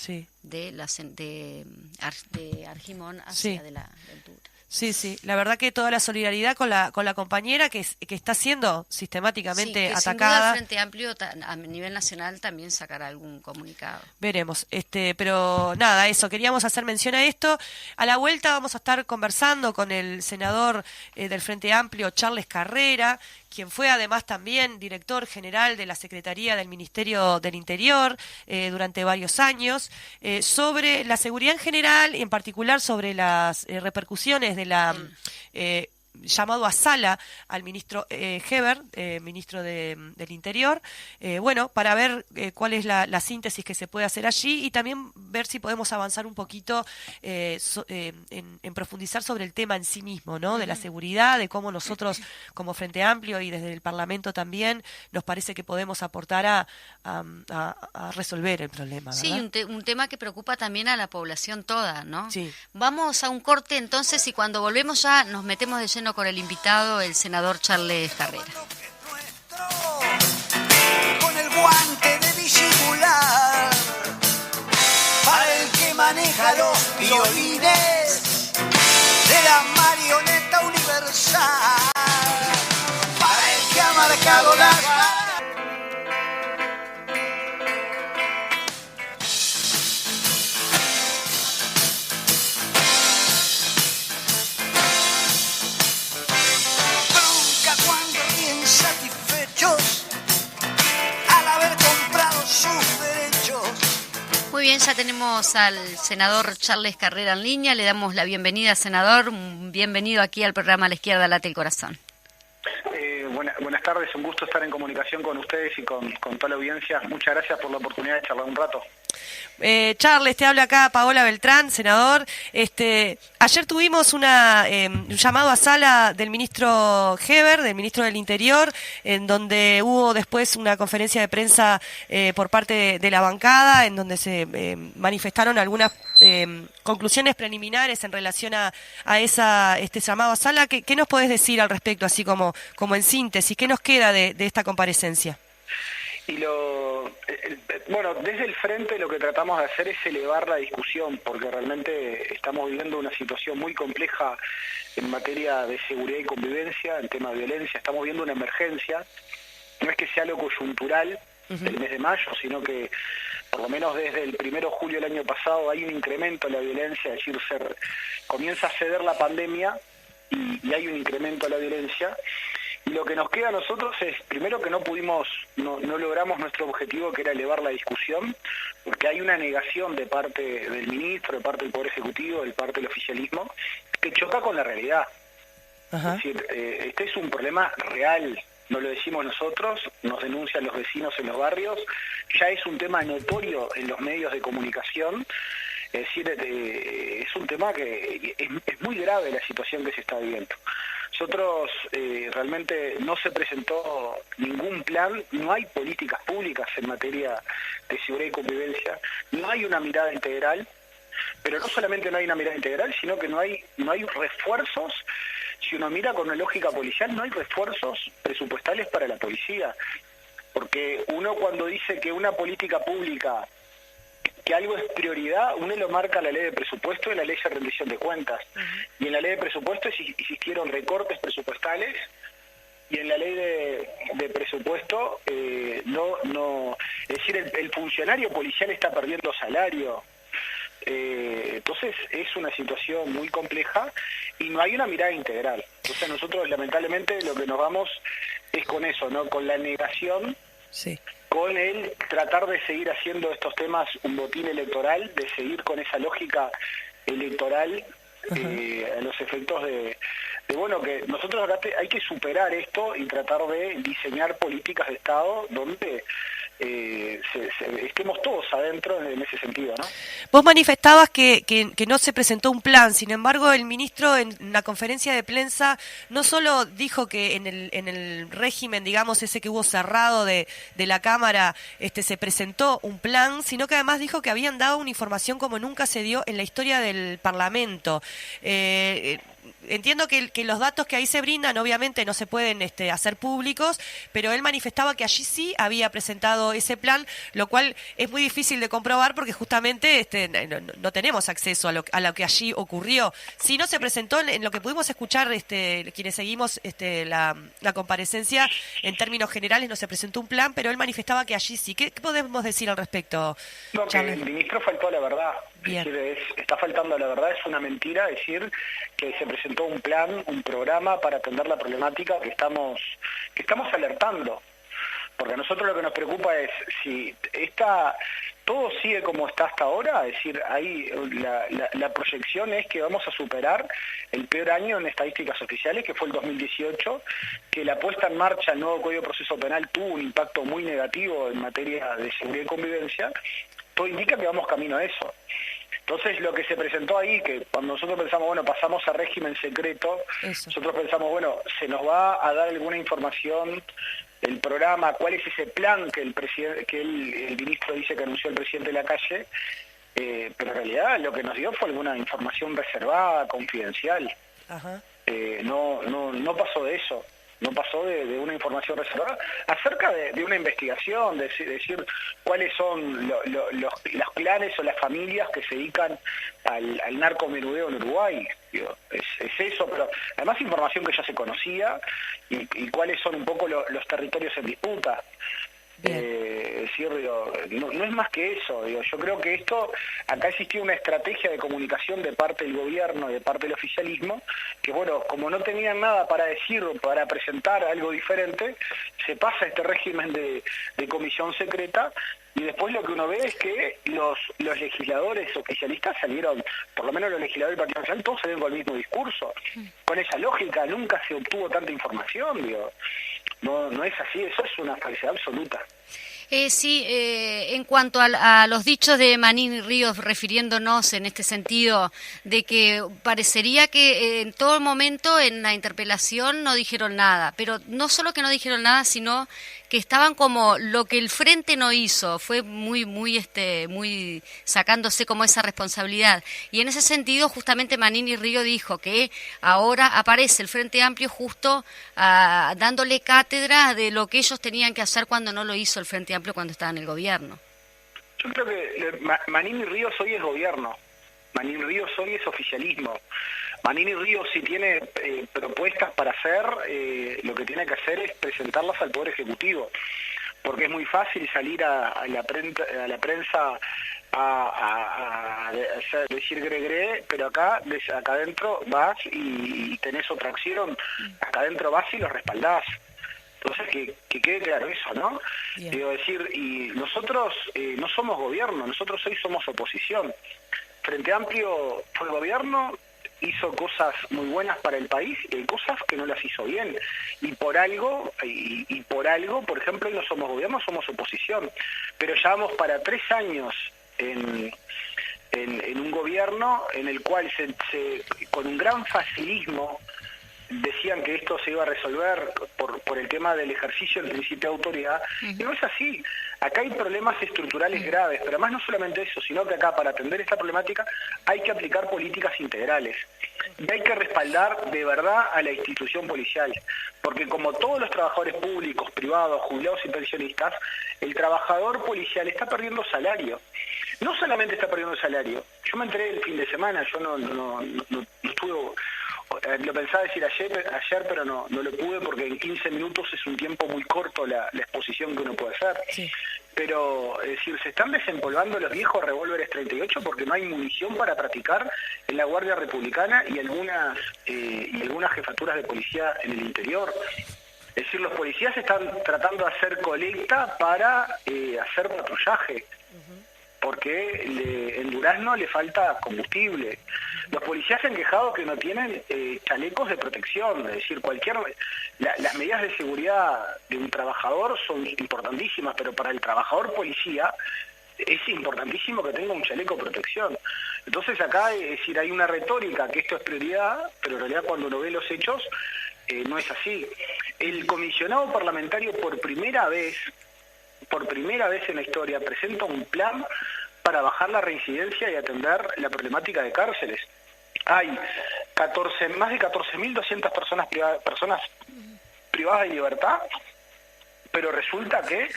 de Argimón hacia de la Ventura. Sí, la verdad que toda la solidaridad con la compañera que está siendo sistemáticamente que atacada. Sin duda el Frente Amplio a nivel nacional también sacará algún comunicado. Veremos, pero nada, eso, queríamos hacer mención a esto. A la vuelta vamos a estar conversando con el senador del Frente Amplio, Charles Carrera, quien fue además también director general de la Secretaría del Ministerio del Interior durante varios años, sobre la seguridad en general y en particular sobre las repercusiones de la llamado a sala al ministro Heber, ministro del Interior, bueno, para ver cuál es la síntesis que se puede hacer allí y también ver si podemos avanzar un poquito en profundizar sobre el tema en sí mismo, ¿no? De la seguridad, de cómo nosotros como Frente Amplio y desde el Parlamento también nos parece que podemos aportar a resolver el problema, ¿verdad? Sí, un tema que preocupa también a la población toda, ¿no? Sí. Vamos a un corte entonces y cuando volvemos ya nos metemos de lleno con el invitado, el senador Charles Carrera. Con el guante de disimular, para el que maneja los violines de la marioneta universal, para el que ha marcado las al haber comprado sus derechos. Muy bien, ya tenemos al senador Charles Carrera en línea. Le damos la bienvenida, senador. Bienvenido aquí al programa La Izquierda Late el Corazón. Buenas tardes, un gusto estar en comunicación con ustedes y con toda la audiencia. Muchas gracias por la oportunidad de charlar un rato. Charles, te habla acá Paola Beltrán, senador. Ayer tuvimos un llamado a sala del ministro Heber, del ministro del Interior, en donde hubo después una conferencia de prensa por parte de la bancada, en donde se manifestaron algunas conclusiones preliminares en relación a este llamado a sala. ¿Qué nos podés decir al respecto, así como en síntesis? ¿Qué nos queda de esta comparecencia? Bueno, desde el frente lo que tratamos de hacer es elevar la discusión, porque realmente estamos viviendo una situación muy compleja en materia de seguridad y convivencia, en tema de violencia. Estamos viendo una emergencia, no es que sea algo coyuntural del mes de mayo, sino que por lo menos desde el 1 de julio del año pasado hay un incremento en la violencia, es decir, comienza a ceder la pandemia y hay un incremento en la violencia. Y lo que nos queda a nosotros es, primero, que no logramos nuestro objetivo, que era elevar la discusión, porque hay una negación de parte del ministro, de parte del Poder Ejecutivo, de parte del oficialismo, que choca con la realidad. Ajá. Es decir, este es un problema real, no lo decimos nosotros, nos denuncian los vecinos en los barrios, ya es un tema notorio en los medios de comunicación. Es decir, es un tema que es muy grave la situación que se está viviendo. Nosotros realmente no se presentó ningún plan, no hay políticas públicas en materia de seguridad y convivencia, no hay una mirada integral, pero no solamente no hay una mirada integral, sino que no hay refuerzos. Si uno mira con una lógica policial, no hay refuerzos presupuestales para la policía, porque uno cuando dice que una política pública, que algo es prioridad, uno lo marca la ley de presupuesto y la ley de rendición de cuentas. Y en la ley de presupuesto existieron recortes presupuestales, y en la ley de presupuesto no, es decir, el funcionario policial está perdiendo salario. Entonces es una situación muy compleja y no hay una mirada integral. Entonces nosotros lamentablemente lo que nos vamos es con eso, ¿no? Con la negación. Sí. Con el tratar de seguir haciendo estos temas un botín electoral, de seguir con esa lógica electoral a los efectos de bueno, que nosotros acá hay que superar esto y tratar de diseñar políticas de Estado donde estemos todos adentro en ese sentido, ¿no? Vos manifestabas que no se presentó un plan, sin embargo el ministro en la conferencia de prensa no solo dijo que en el régimen, digamos, ese que hubo cerrado de la Cámara, se presentó un plan, sino que además dijo que habían dado una información como nunca se dio en la historia del Parlamento. Entiendo que los datos que ahí se brindan obviamente no se pueden hacer públicos, pero él manifestaba que allí sí había presentado ese plan, lo cual es muy difícil de comprobar porque justamente no tenemos acceso a lo que allí ocurrió. Si no se presentó, en lo que pudimos escuchar quienes seguimos la comparecencia, en términos generales no se presentó un plan, pero él manifestaba que allí sí. ¿Qué podemos decir al respecto, No, que Charles? el ministro faltó a la verdad. Bien. Es decir, está faltando a la verdad, es una mentira decir que se presentó un plan, un programa para atender la problemática que estamos alertando. Porque a nosotros lo que nos preocupa es si todo sigue como está hasta ahora, es decir, ahí la proyección es que vamos a superar el peor año en estadísticas oficiales, que fue el 2018, que la puesta en marcha del nuevo Código de Proceso Penal tuvo un impacto muy negativo en materia de seguridad y convivencia. Todo indica que vamos camino a eso. Entonces, lo que se presentó ahí, que cuando nosotros pensamos, bueno, pasamos a régimen secreto, nosotros pensamos, bueno, se nos va a dar alguna información del programa, cuál es ese plan que el ministro dice que anunció el presidente Lacalle, pero en realidad lo que nos dio fue alguna información reservada, confidencial. Ajá. No pasó de eso. No pasó de una información reservada acerca de una investigación, de decir cuáles son los clanes o las familias que se dedican al narcomenudeo en Uruguay. Digo, es eso, pero además información que ya se conocía y cuáles son un poco los territorios en disputa. Es decir, digo, no es más que eso. Digo, yo creo que acá existió una estrategia de comunicación de parte del gobierno y de parte del oficialismo, que bueno, como no tenían nada para decir o para presentar algo diferente, se pasa este régimen de comisión secreta, y después lo que uno ve es que los legisladores oficialistas salieron, por lo menos los legisladores del Partido Nacional, todos salieron con el mismo discurso. Con esa lógica nunca se obtuvo tanta información, digo. No es así, eso es una falsedad absoluta. Sí, en cuanto a los dichos de Manín y Ríos, refiriéndonos en este sentido, de que parecería que en todo momento en la interpelación no dijeron nada, pero no solo que no dijeron nada, sino que estaban como lo que el frente no hizo, fue muy sacándose como esa responsabilidad. Y en ese sentido, justamente Manín y Ríos dijo que ahora aparece el Frente Amplio justo dándole cátedra de lo que ellos tenían que hacer cuando no lo hizo el Frente Amplio cuando estaba en el gobierno. Yo creo que Manín y Ríos hoy es gobierno, Manín y Ríos hoy es oficialismo. Manín y Ríos, si tiene propuestas para hacer, lo que tiene que hacer es presentarlas al Poder Ejecutivo, porque es muy fácil salir a la prensa a decir gre, pero acá adentro vas y tenés otra acción, acá adentro vas y lo respaldás. Entonces, que quede claro eso, ¿no? Bien. Digo, decir, y nosotros no somos gobierno, nosotros hoy somos oposición. Frente Amplio fue gobierno, hizo cosas muy buenas para el país y hay cosas que no las hizo bien. Y por algo, por ejemplo, hoy no somos gobierno, somos oposición. Pero ya vamos para 3 años en un gobierno en el cual con un gran facilismo decían que esto se iba a resolver por el tema del ejercicio del principio de autoridad, y no es así. Acá hay problemas estructurales graves, pero además no solamente eso, sino que acá para atender esta problemática hay que aplicar políticas integrales y hay que respaldar de verdad a la institución policial, porque como todos los trabajadores públicos, privados, jubilados y pensionistas, el trabajador policial está perdiendo salario. No solamente está perdiendo salario, yo me enteré el fin de semana, yo no estuve... Lo pensaba decir ayer, pero no lo pude porque en 15 minutos es un tiempo muy corto la exposición que uno puede hacer. Sí. Pero, es decir, se están desempolvando los viejos revólveres 38 porque no hay munición para practicar en la Guardia Republicana y algunas jefaturas de policía en el interior. Es decir, los policías están tratando de hacer colecta para hacer patrullaje. Porque en Durazno le falta combustible. Los policías se han quejado que no tienen chalecos de protección, es decir, las medidas de seguridad de un trabajador son importantísimas, pero para el trabajador policía es importantísimo que tenga un chaleco de protección. Entonces acá, es decir, hay una retórica que esto es prioridad, pero en realidad cuando uno ve los hechos no es así. El comisionado parlamentario por primera vez en la historia presenta un plan para bajar la reincidencia y atender la problemática de cárceles. Hay más de 14.200 personas privadas de libertad, pero resulta que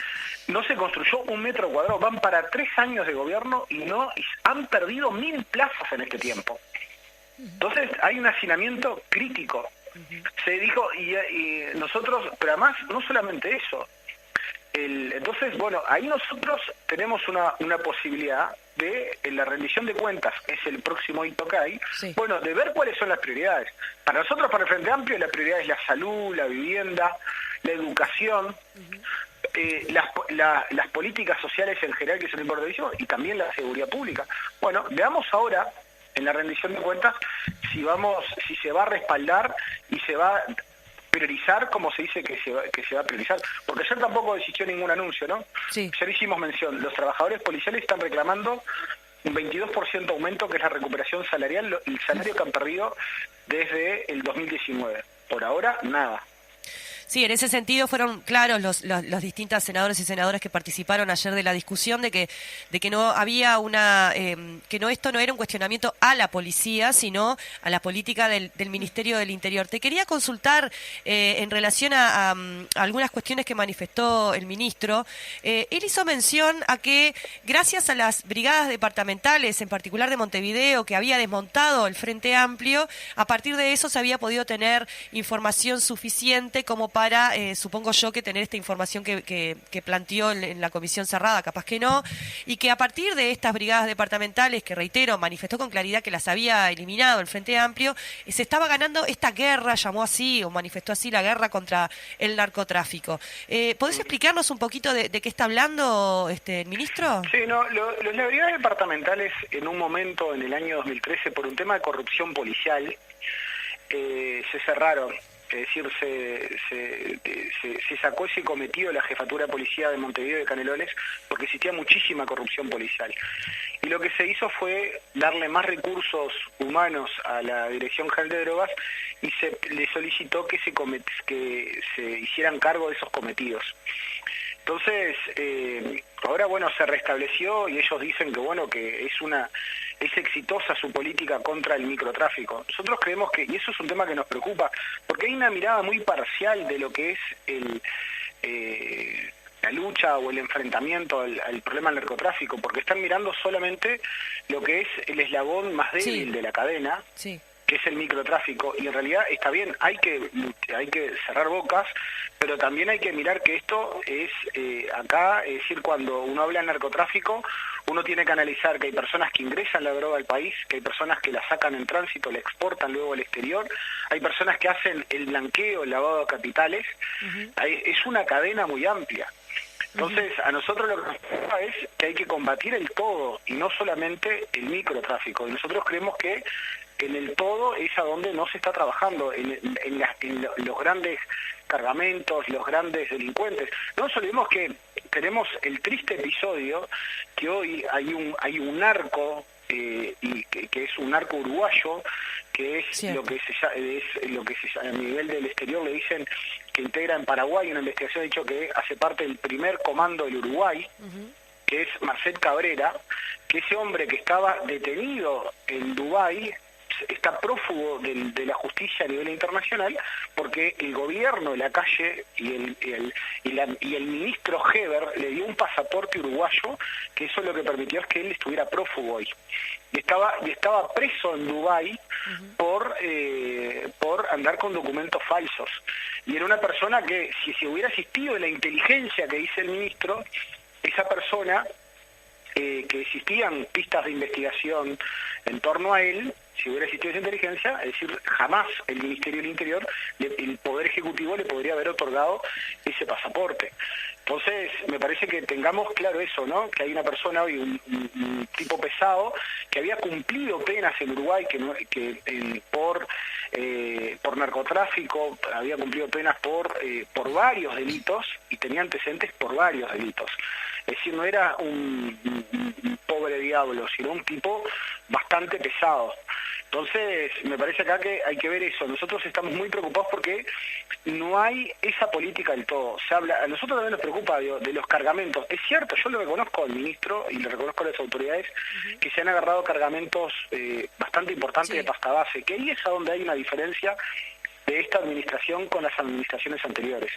no se construyó 1 metro cuadrado. Van para 3 años de gobierno y han perdido 1.000 plazas en este tiempo. Entonces hay un hacinamiento crítico. Se dijo, y nosotros, pero además no solamente eso. Entonces, bueno, ahí nosotros tenemos una posibilidad de, en la rendición de cuentas, que es el próximo hito que hay, bueno, de ver cuáles son las prioridades. Para nosotros, para el Frente Amplio, la prioridad es la salud, la vivienda, la educación. las políticas sociales en general, que son importantísimas, y también la seguridad pública. Bueno, veamos ahora, en la rendición de cuentas, si se va a respaldar y se va a priorizar como se dice que se va a priorizar. Porque ayer tampoco existió ningún anuncio, ¿no? Sí. Ayer hicimos mención, los trabajadores policiales están reclamando un 22% aumento, que es la recuperación salarial, el salario que han perdido desde el 2019. Por ahora, nada. Sí, en ese sentido fueron claros los distintos senadores y senadoras que participaron ayer de la discusión de que no había esto no era un cuestionamiento a la policía, sino a la política del Ministerio del Interior. Te quería consultar en relación a algunas cuestiones que manifestó el ministro. Él hizo mención a que gracias a las brigadas departamentales, en particular de Montevideo, que había desmontado el Frente Amplio, a partir de eso se había podido tener información suficiente como para, supongo yo, que tener esta información que planteó en la comisión cerrada, capaz que no, y que a partir de estas brigadas departamentales, que reitero, manifestó con claridad que las había eliminado el Frente Amplio, se estaba ganando esta guerra, llamó así, o manifestó así, la guerra contra el narcotráfico. ¿Podés explicarnos un poquito de qué está hablando el ministro? Sí, no, las brigadas departamentales en un momento, en el año 2013, por un tema de corrupción policial, se cerraron. Es decir, se sacó ese cometido de la jefatura de policía de Montevideo y de Canelones porque existía muchísima corrupción policial. Y lo que se hizo fue darle más recursos humanos a la Dirección General de Drogas y se le solicitó que se hicieran cargo de esos cometidos. Entonces, ahora se restableció y ellos dicen que es exitosa su política contra el microtráfico. Nosotros creemos y eso es un tema que nos preocupa, porque hay una mirada muy parcial de lo que es la lucha o el enfrentamiento al problema del narcotráfico, porque están mirando solamente lo que es el eslabón más débil de la cadena, que es el microtráfico, y en realidad está bien, hay que cerrar bocas, pero también hay que mirar que esto es acá, es decir, cuando uno habla de narcotráfico, uno tiene que analizar que hay personas que ingresan la droga al país, que hay personas que la sacan en tránsito, la exportan luego al exterior, hay personas que hacen el blanqueo, el lavado de capitales, es una cadena muy amplia. Entonces, a nosotros lo que nos preocupa es que hay que combatir el todo y no solamente el microtráfico. Y nosotros creemos que en el todo es a donde no se está trabajando, en los grandes cargamentos, los grandes delincuentes. No nos olvidemos que tenemos el triste episodio que hoy hay un narco y que es un narco uruguayo, que es lo que se a nivel del exterior le dicen que integra en Paraguay. Una investigación ha dicho que hace parte del primer comando del Uruguay, que es Marcel Cabrera, que ese hombre que estaba detenido en Dubái está prófugo de la justicia a nivel internacional porque el gobierno, la calle y el ministro Heber le dio un pasaporte uruguayo, que eso lo que permitió es que él estuviera prófugo hoy. Y estaba preso en Dubái por andar con documentos falsos. Y era una persona que, si se hubiera asistido en la inteligencia que dice el ministro, esa persona, que existían pistas de investigación en torno a él, si hubiera existido esa inteligencia, es decir, jamás el Ministerio del Interior, el Poder Ejecutivo le podría haber otorgado ese pasaporte. Entonces, me parece que tengamos claro eso, ¿no? Que hay una persona hoy, un tipo pesado, que había cumplido penas en Uruguay por narcotráfico, había cumplido penas por varios delitos y tenía antecedentes por varios delitos. Es decir, no era un pobre diablo, sino un tipo bastante pesado. Entonces, me parece acá que hay que ver eso. Nosotros estamos muy preocupados porque no hay esa política del todo. A nosotros también nos preocupa de los cargamentos. Es cierto, yo le reconozco al ministro y le reconozco a las autoridades que se han agarrado cargamentos bastante importantes de pasta base, que ahí es a donde hay una diferencia de esta administración con las administraciones anteriores.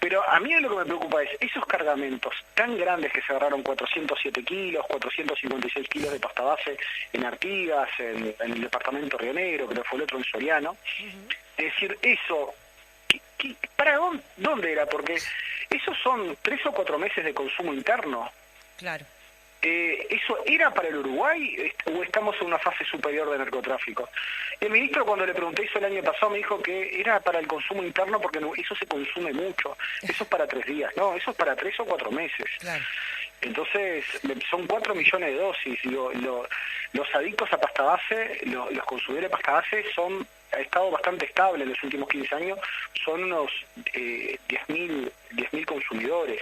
Pero a mí lo que me preocupa es esos cargamentos tan grandes que se agarraron 407 kilos, 456 kilos de pasta base en Artigas, en el departamento Río Negro, creo que fue el otro en Soriano. Es decir, eso, ¿para dónde era? Porque esos son 3 o 4 meses de consumo interno. Claro. ¿eso era para el Uruguay o estamos en una fase superior de narcotráfico? El ministro, cuando le pregunté eso el año pasado, me dijo que era para el consumo interno porque eso se consume mucho. Eso es para 3 días, no, eso es para 3 o 4 meses. Claro. Entonces, son 4 millones de dosis. Digo, los adictos a pasta base, los consumidores de pasta base ha estado bastante estable en los últimos 15 años, son unos 10.000 consumidores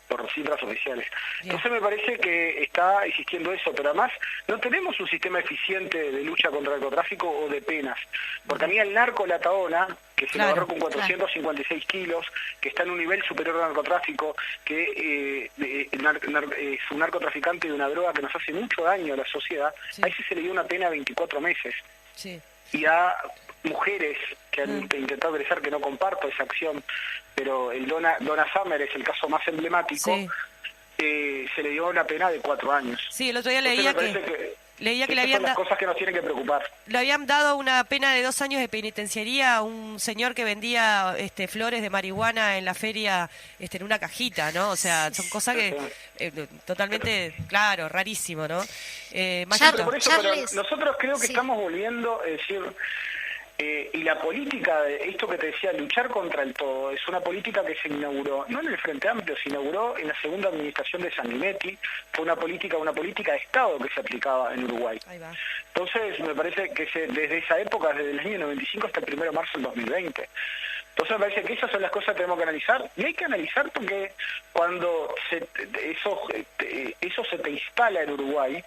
por cifras oficiales. Bien. Entonces me parece que está existiendo eso, pero además no tenemos un sistema eficiente de lucha contra el narcotráfico o de penas, porque a mí el narco La Taona, que se lo agarró con 456 kilos, que está en un nivel superior al narcotráfico, que es un narcotraficante de una droga que nos hace mucho daño a la sociedad, a ese se le dio una pena de 24 meses. Sí. Y a mujeres que han intentado egresar, que no comparto esa acción, pero el Donna Summer es el caso más emblemático, se le dio una pena de 4 años. Sí, el otro día leía que le habían son las cosas que nos tienen que preocupar. Le habían dado una pena de 2 años de penitenciaría a un señor que vendía flores de marihuana en la feria en una cajita, ¿no? O sea, son cosas que totalmente, claro, rarísimo, ¿no? Por eso, pero nosotros creo que estamos volviendo, es decir, y la política, esto que te decía, luchar contra el todo, es una política que se inauguró, no en el Frente Amplio, se inauguró en la segunda administración de Sanguinetti, fue una política de Estado que se aplicaba en Uruguay. Ahí va. Entonces, me parece que desde esa época, desde el año 95 hasta el 1 de marzo del 2020. Entonces me parece que esas son las cosas que tenemos que analizar, y hay que analizar porque cuando eso se te instala en Uruguay,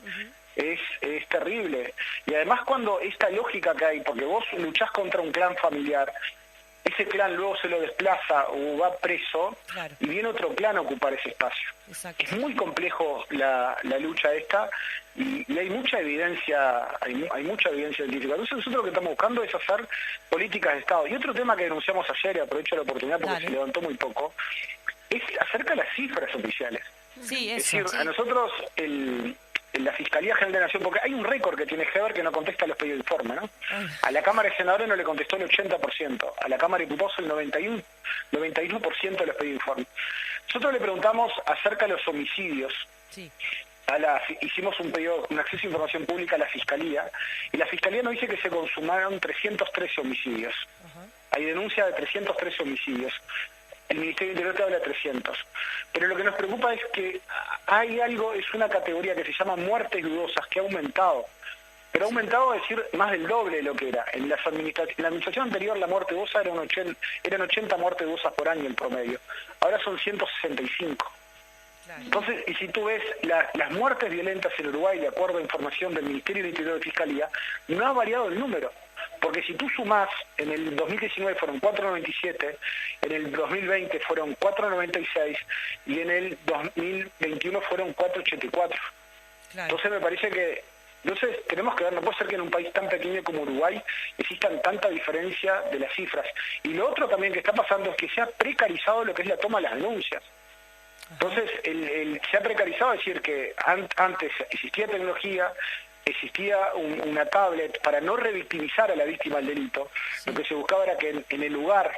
es terrible. Y además cuando esta lógica que hay, porque vos luchás contra un clan familiar, ese clan luego se lo desplaza o va preso, y viene otro clan a ocupar ese espacio. Exacto. Es muy complejo la lucha esta, y hay mucha evidencia, hay mucha evidencia científica. Entonces nosotros lo que estamos buscando es hacer políticas de Estado. Y otro tema que denunciamos ayer, y aprovecho la oportunidad porque se levantó muy poco, es acerca de las cifras oficiales. Sí, eso. Es decir, a nosotros en la Fiscalía General de la Nación, porque hay un récord que tiene Heber que no contesta los pedidos de informe, ¿no? A la Cámara de Senadores no le contestó el 80%, a la Cámara de Diputados el 91% de los pedidos de informe. Nosotros le preguntamos acerca de los homicidios. Sí. Hicimos un acceso a información pública a la Fiscalía, y la Fiscalía nos dice que se consumaron 313 homicidios. Hay denuncia de 313 homicidios. El Ministerio del Interior te habla de 300. Pero lo que nos preocupa es que hay es una categoría que se llama muertes dudosas, que ha aumentado. Pero ha aumentado, es decir, más del doble de lo que era. En la administración anterior la muerte dudosa eran 80 muertes dudosas por año el promedio. Ahora son 165. Entonces, y si tú ves las muertes violentas en Uruguay, de acuerdo a información del Ministerio del Interior de Fiscalía, no ha variado el número. Porque si tú sumás, en el 2019 fueron 497, en el 2020 fueron 496 y en el 2021 fueron 484. Claro. Entonces me parece que tenemos que ver, no puede ser que en un país tan pequeño como Uruguay existan tanta diferencia de las cifras. Y lo otro también que está pasando es que se ha precarizado lo que es la toma de las denuncias. Entonces se ha precarizado, es decir, que antes existía tecnología, existía una tablet para no revictimizar a la víctima del delito. Lo que se buscaba era que en el lugar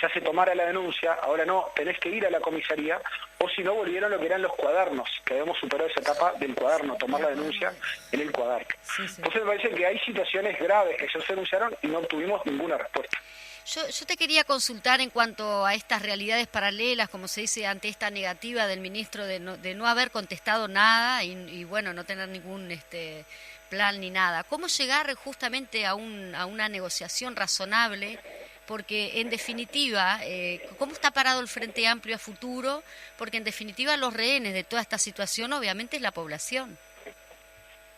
ya se tomara la denuncia, ahora no, tenés que ir a la comisaría, o si no volvieron lo que eran los cuadernos, que habíamos superado esa etapa del cuaderno, tomar la denuncia en el cuaderno. Entonces me parece que hay situaciones graves que ya se denunciaron y no obtuvimos ninguna respuesta. Yo te quería consultar en cuanto a estas realidades paralelas, como se dice, ante esta negativa del ministro de no haber contestado nada y bueno, no tener ningún plan ni nada. ¿Cómo llegar justamente a una negociación razonable? Porque en definitiva, ¿cómo está parado el Frente Amplio a futuro? Porque en definitiva los rehenes de toda esta situación obviamente es la población.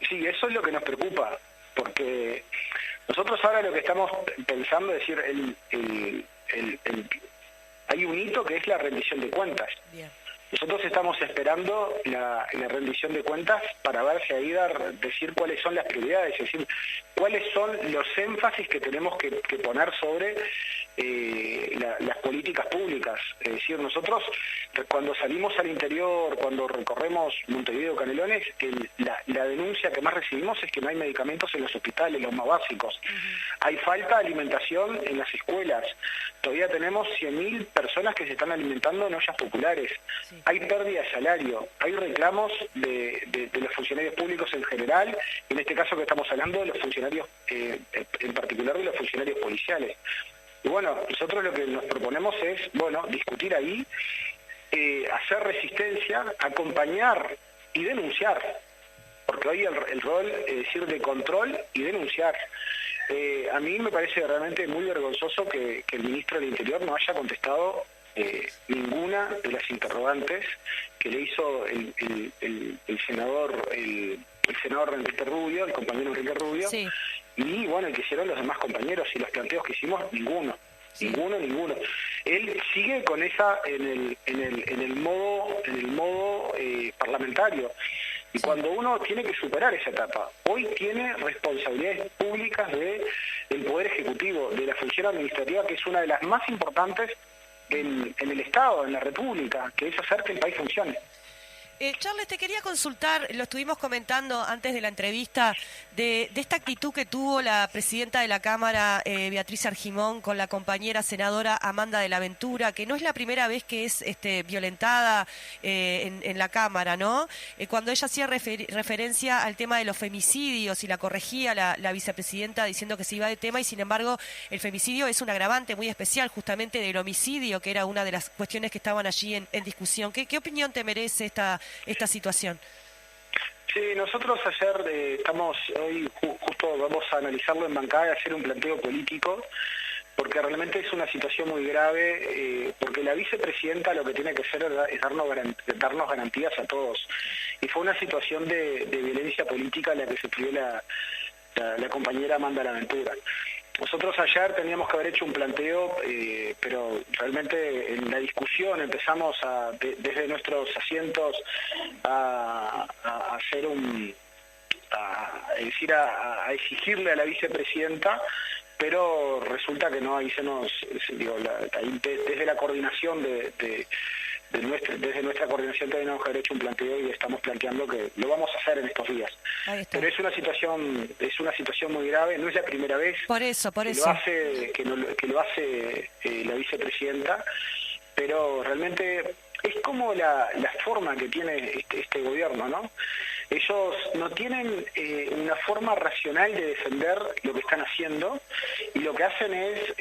Sí, eso es lo que nos preocupa, porque nosotros ahora lo que estamos pensando es decir, hay un hito que es la rendición de cuentas. Bien. Nosotros estamos esperando la rendición de cuentas para ver si ahí decir cuáles son las prioridades, es decir, cuáles son los énfasis que tenemos que poner sobre las políticas públicas. Es decir, nosotros cuando salimos al interior, cuando recorremos Montevideo, Canelones, la denuncia que más recibimos es que no hay medicamentos en los hospitales, los más básicos. Hay falta de alimentación en las escuelas. Todavía tenemos 100.000 personas que se están alimentando en ollas populares. Hay pérdida de salario, hay reclamos de los funcionarios públicos en general, en este caso que estamos hablando de los funcionarios, en particular de los funcionarios policiales. Y bueno, nosotros lo que nos proponemos es, discutir ahí, hacer resistencia, acompañar y denunciar, porque hoy el rol es decir de control y denunciar. A mí me parece realmente muy vergonzoso que el ministro del Interior no haya contestado ninguna de las interrogantes que le hizo el senador Enrique Rubio, el compañero Enrique Rubio, sí. Y bueno, el que hicieron los demás compañeros, y los planteos que hicimos, ninguno. Sí. Ninguno. Él sigue con esa en el modo parlamentario. Y sí. Cuando uno tiene que superar esa etapa, hoy tiene responsabilidades públicas del Poder Ejecutivo, de la función administrativa, que es una de las más importantes en el Estado, en la República, que es hacer que el país funcione. Charles, te quería consultar, lo estuvimos comentando antes de la entrevista, de esta actitud que tuvo la presidenta de la Cámara, Beatriz Argimón, con la compañera senadora Amanda de la Ventura, que no es la primera vez que es violentada en la Cámara, ¿no? Cuando ella hacía referencia al tema de los femicidios y la corregía la vicepresidenta diciendo que se iba de tema, y sin embargo el femicidio es un agravante muy especial justamente del homicidio, que era una de las cuestiones que estaban allí en discusión. ¿Qué opinión te merece esta situación? Sí, nosotros ayer hoy justo vamos a analizarlo en bancada y hacer un planteo político, porque realmente es una situación muy grave, porque la vicepresidenta lo que tiene que hacer es darnos garantías a todos. Y fue una situación de violencia política la que sufrió la compañera Amanda de la Ventura. Nosotros ayer teníamos que haber hecho un planteo, pero realmente en la discusión empezamos desde nuestros asientos a hacer a exigirle a la vicepresidenta, pero resulta que no, ahí desde la coordinación desde nuestra coordinación teníamos que haber hecho un planteo y estamos planteando que lo vamos a hacer en estos días. Pero es una situación muy grave, no es la primera vez por eso. Que lo hace la vicepresidenta, pero realmente es como la forma que tiene este gobierno, ¿no? Ellos no tienen una forma racional de defender lo que están haciendo, y lo que hacen es,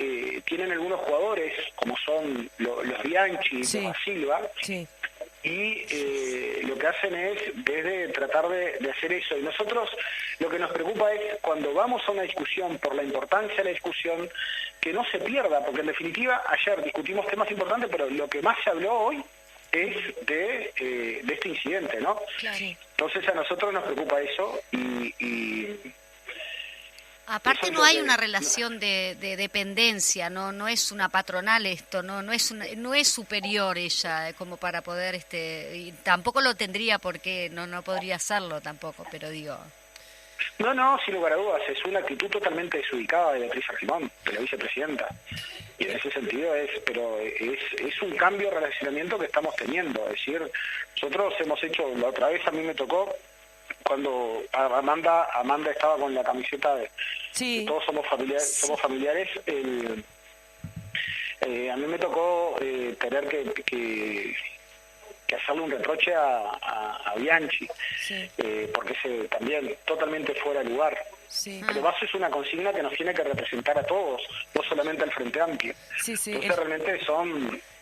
tienen algunos jugadores, como son los Bianchi, sí. Los Silva, sí. Y lo que hacen es desde tratar de hacer eso. Y nosotros lo que nos preocupa es cuando vamos a una discusión, por la importancia de la discusión, que no se pierda, porque en definitiva ayer discutimos temas importantes, pero lo que más se habló hoy es de este incidente, ¿no? Claro. Entonces a nosotros nos preocupa eso y aparte no hay una relación de dependencia, no es una patronal esto, no es superior ella como para poder y tampoco lo tendría porque no podría hacerlo tampoco, pero digo. No, sin lugar a dudas, es una actitud totalmente desubicada de Beatriz Argimón, de la vicepresidenta. Y en ese sentido es un cambio de relacionamiento que estamos teniendo. Es decir, nosotros hemos hecho, la otra vez a mí me tocó, cuando Amanda estaba con la camiseta de todos somos familiares, a mí me tocó tener que hacerle un reproche a Bianchi, sí. Porque también totalmente fuera de lugar. Sí. Pero eso es una consigna que nos tiene que representar a todos, no solamente al Frente Amplio. Sí, entonces realmente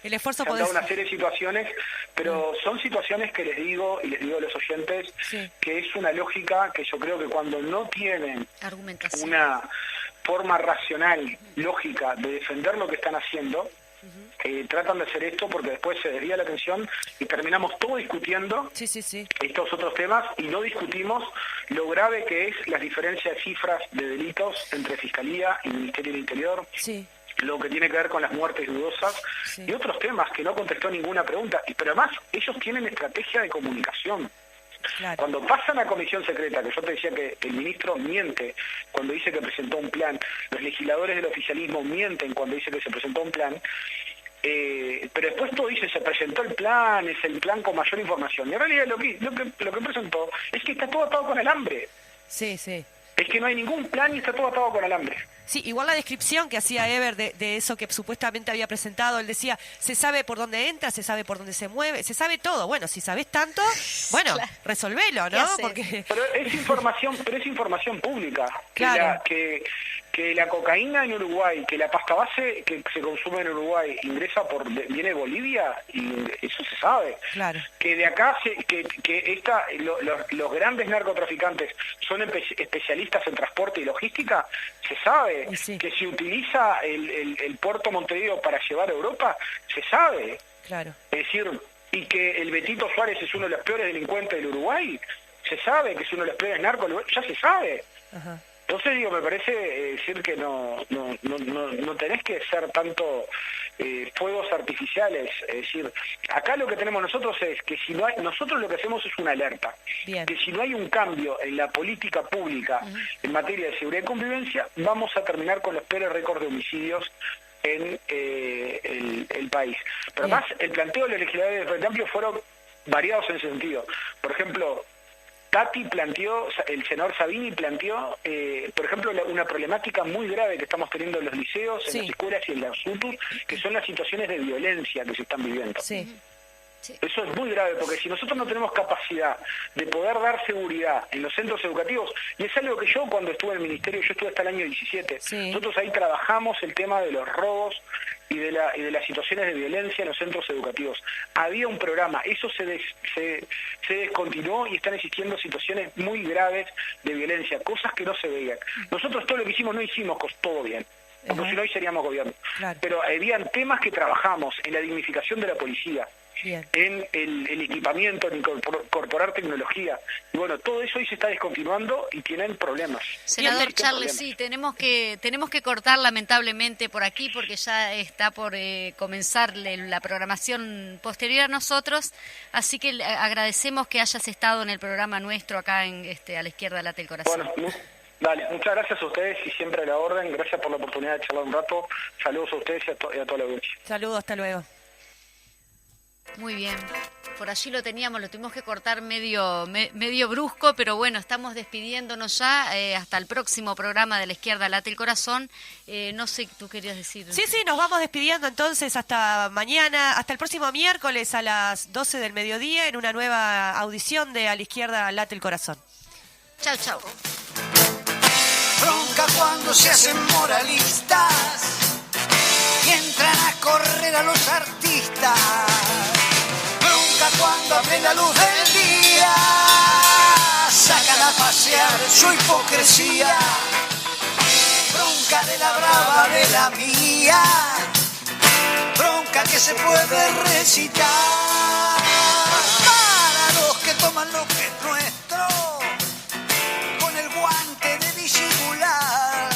el esfuerzo se han dado una serie de situaciones, pero son situaciones que les digo a los oyentes, sí. Que es una lógica que yo creo que cuando no tienen una forma racional, lógica de defender lo que están haciendo, tratan de hacer esto porque después se desvía la atención y terminamos todo discutiendo estos otros temas y no discutimos lo grave que es la diferencia de cifras de delitos entre Fiscalía y Ministerio del Interior, lo que tiene que ver con las muertes dudosas y otros temas que no contestó ninguna pregunta, pero además ellos tienen estrategia de comunicación. Claro. Cuando pasan a comisión secreta, que yo te decía que el ministro miente cuando dice que presentó un plan, los legisladores del oficialismo mienten cuando dice que se presentó un plan, pero después todo dice, se presentó el plan, es el plan con mayor información. Y en realidad lo que presentó es que está todo atado con alambre. Sí, sí. Es que no hay ningún plan y está todo atado con alambre. Sí, igual la descripción que hacía Eber de eso que supuestamente había presentado, él decía, se sabe por dónde entra, se sabe por dónde se mueve, se sabe todo. Bueno, si sabés tanto, bueno, claro. Resolvelo, ¿no? Porque Pero es información pública. Claro. Que la cocaína en Uruguay, que la pasta base que se consume en Uruguay viene de Bolivia, y eso se sabe. Claro. Que de acá los grandes narcotraficantes son especialistas en transporte y logística, se sabe. Y sí. Que se utiliza el puerto Montevideo para llevar a Europa, se sabe. Claro. Es decir, y que el Betito Suárez es uno de los peores delincuentes del Uruguay, se sabe. Que es uno de los peores narcos, ya se sabe. Ajá. Entonces digo, me parece decir que no tenés que ser tanto fuegos artificiales. Es decir, acá lo que tenemos nosotros es que si no hay, nosotros lo que hacemos es una alerta. Bien. Que si no hay un cambio en la política pública en materia de seguridad y convivencia, vamos a terminar con los peores récords de homicidios en el país. Pero Bien. además, el planteo de los legisladores del Frente Amplio fueron variados en ese sentido. Por ejemplo, Tati planteó, el senador Sabini planteó, por ejemplo, una problemática muy grave que estamos teniendo en los liceos, en Sí. las escuelas y en las UTU, que son las situaciones de violencia que se están viviendo. Sí. Eso es muy grave, porque si nosotros no tenemos capacidad de poder dar seguridad en los centros educativos, y es algo que yo cuando estuve en el ministerio, yo estuve hasta el año 17, Sí. nosotros ahí trabajamos el tema de los robos y de las situaciones de violencia en los centros educativos. Había un programa, eso se descontinuó y están existiendo situaciones muy graves de violencia, cosas que no se veían. Nosotros todo lo que hicimos no hicimos todo bien, porque Ajá. si no hoy seríamos gobierno. Claro. Pero habían temas que trabajamos en la dignificación de la policía, Bien. en el equipamiento, en incorporar tecnología. Y bueno, todo eso hoy se está descontinuando y tienen problemas. Senador Tienen Charles, problemas. sí, tenemos que cortar lamentablemente por aquí porque ya está por comenzar la programación posterior a nosotros, así que le agradecemos que hayas estado en el programa nuestro acá en a la izquierda late el corazón. Bueno, dale, muchas gracias a ustedes y siempre a la orden. Gracias por la oportunidad de charlar un rato. Saludos a ustedes y a toda la audiencia. Saludos, hasta luego. Muy bien, por allí lo tuvimos que cortar medio brusco, pero bueno, estamos despidiéndonos ya hasta el próximo programa de La Izquierda Late el Corazón. No sé, ¿tú querías decir? Sí, nos vamos despidiendo entonces hasta mañana, hasta el próximo miércoles a las 12 del mediodía en una nueva audición de A la Izquierda Late el Corazón. Chau, chau. Bronca cuando se hacen moralistas y entran a correr a los artistas. Bronca cuando a plena luz del día sacan a pasear su hipocresía. Bronca de la brava de la mía, bronca que se puede recitar. Para los que toman lo que es nuestro con el guante de disimular,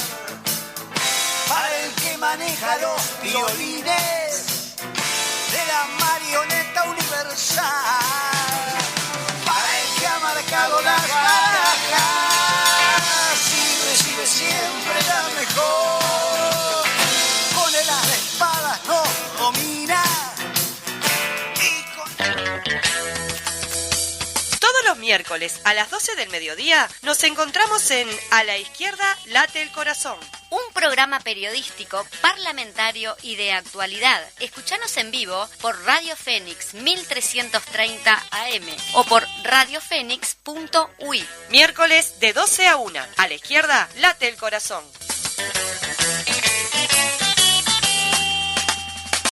para el que maneja los violines de la marioneta universal, para el que ha marcado las barajas y recibe siempre la mejor, con el as de espadas nos domina y con... Todos los miércoles a las 12 del mediodía nos encontramos en A la Izquierda Late el Corazón. Un programa periodístico, parlamentario y de actualidad. Escuchanos en vivo por Radio Fénix 1330 AM o por radiofénix.uy. Miércoles de 12 a 1. A la Izquierda Late el Corazón.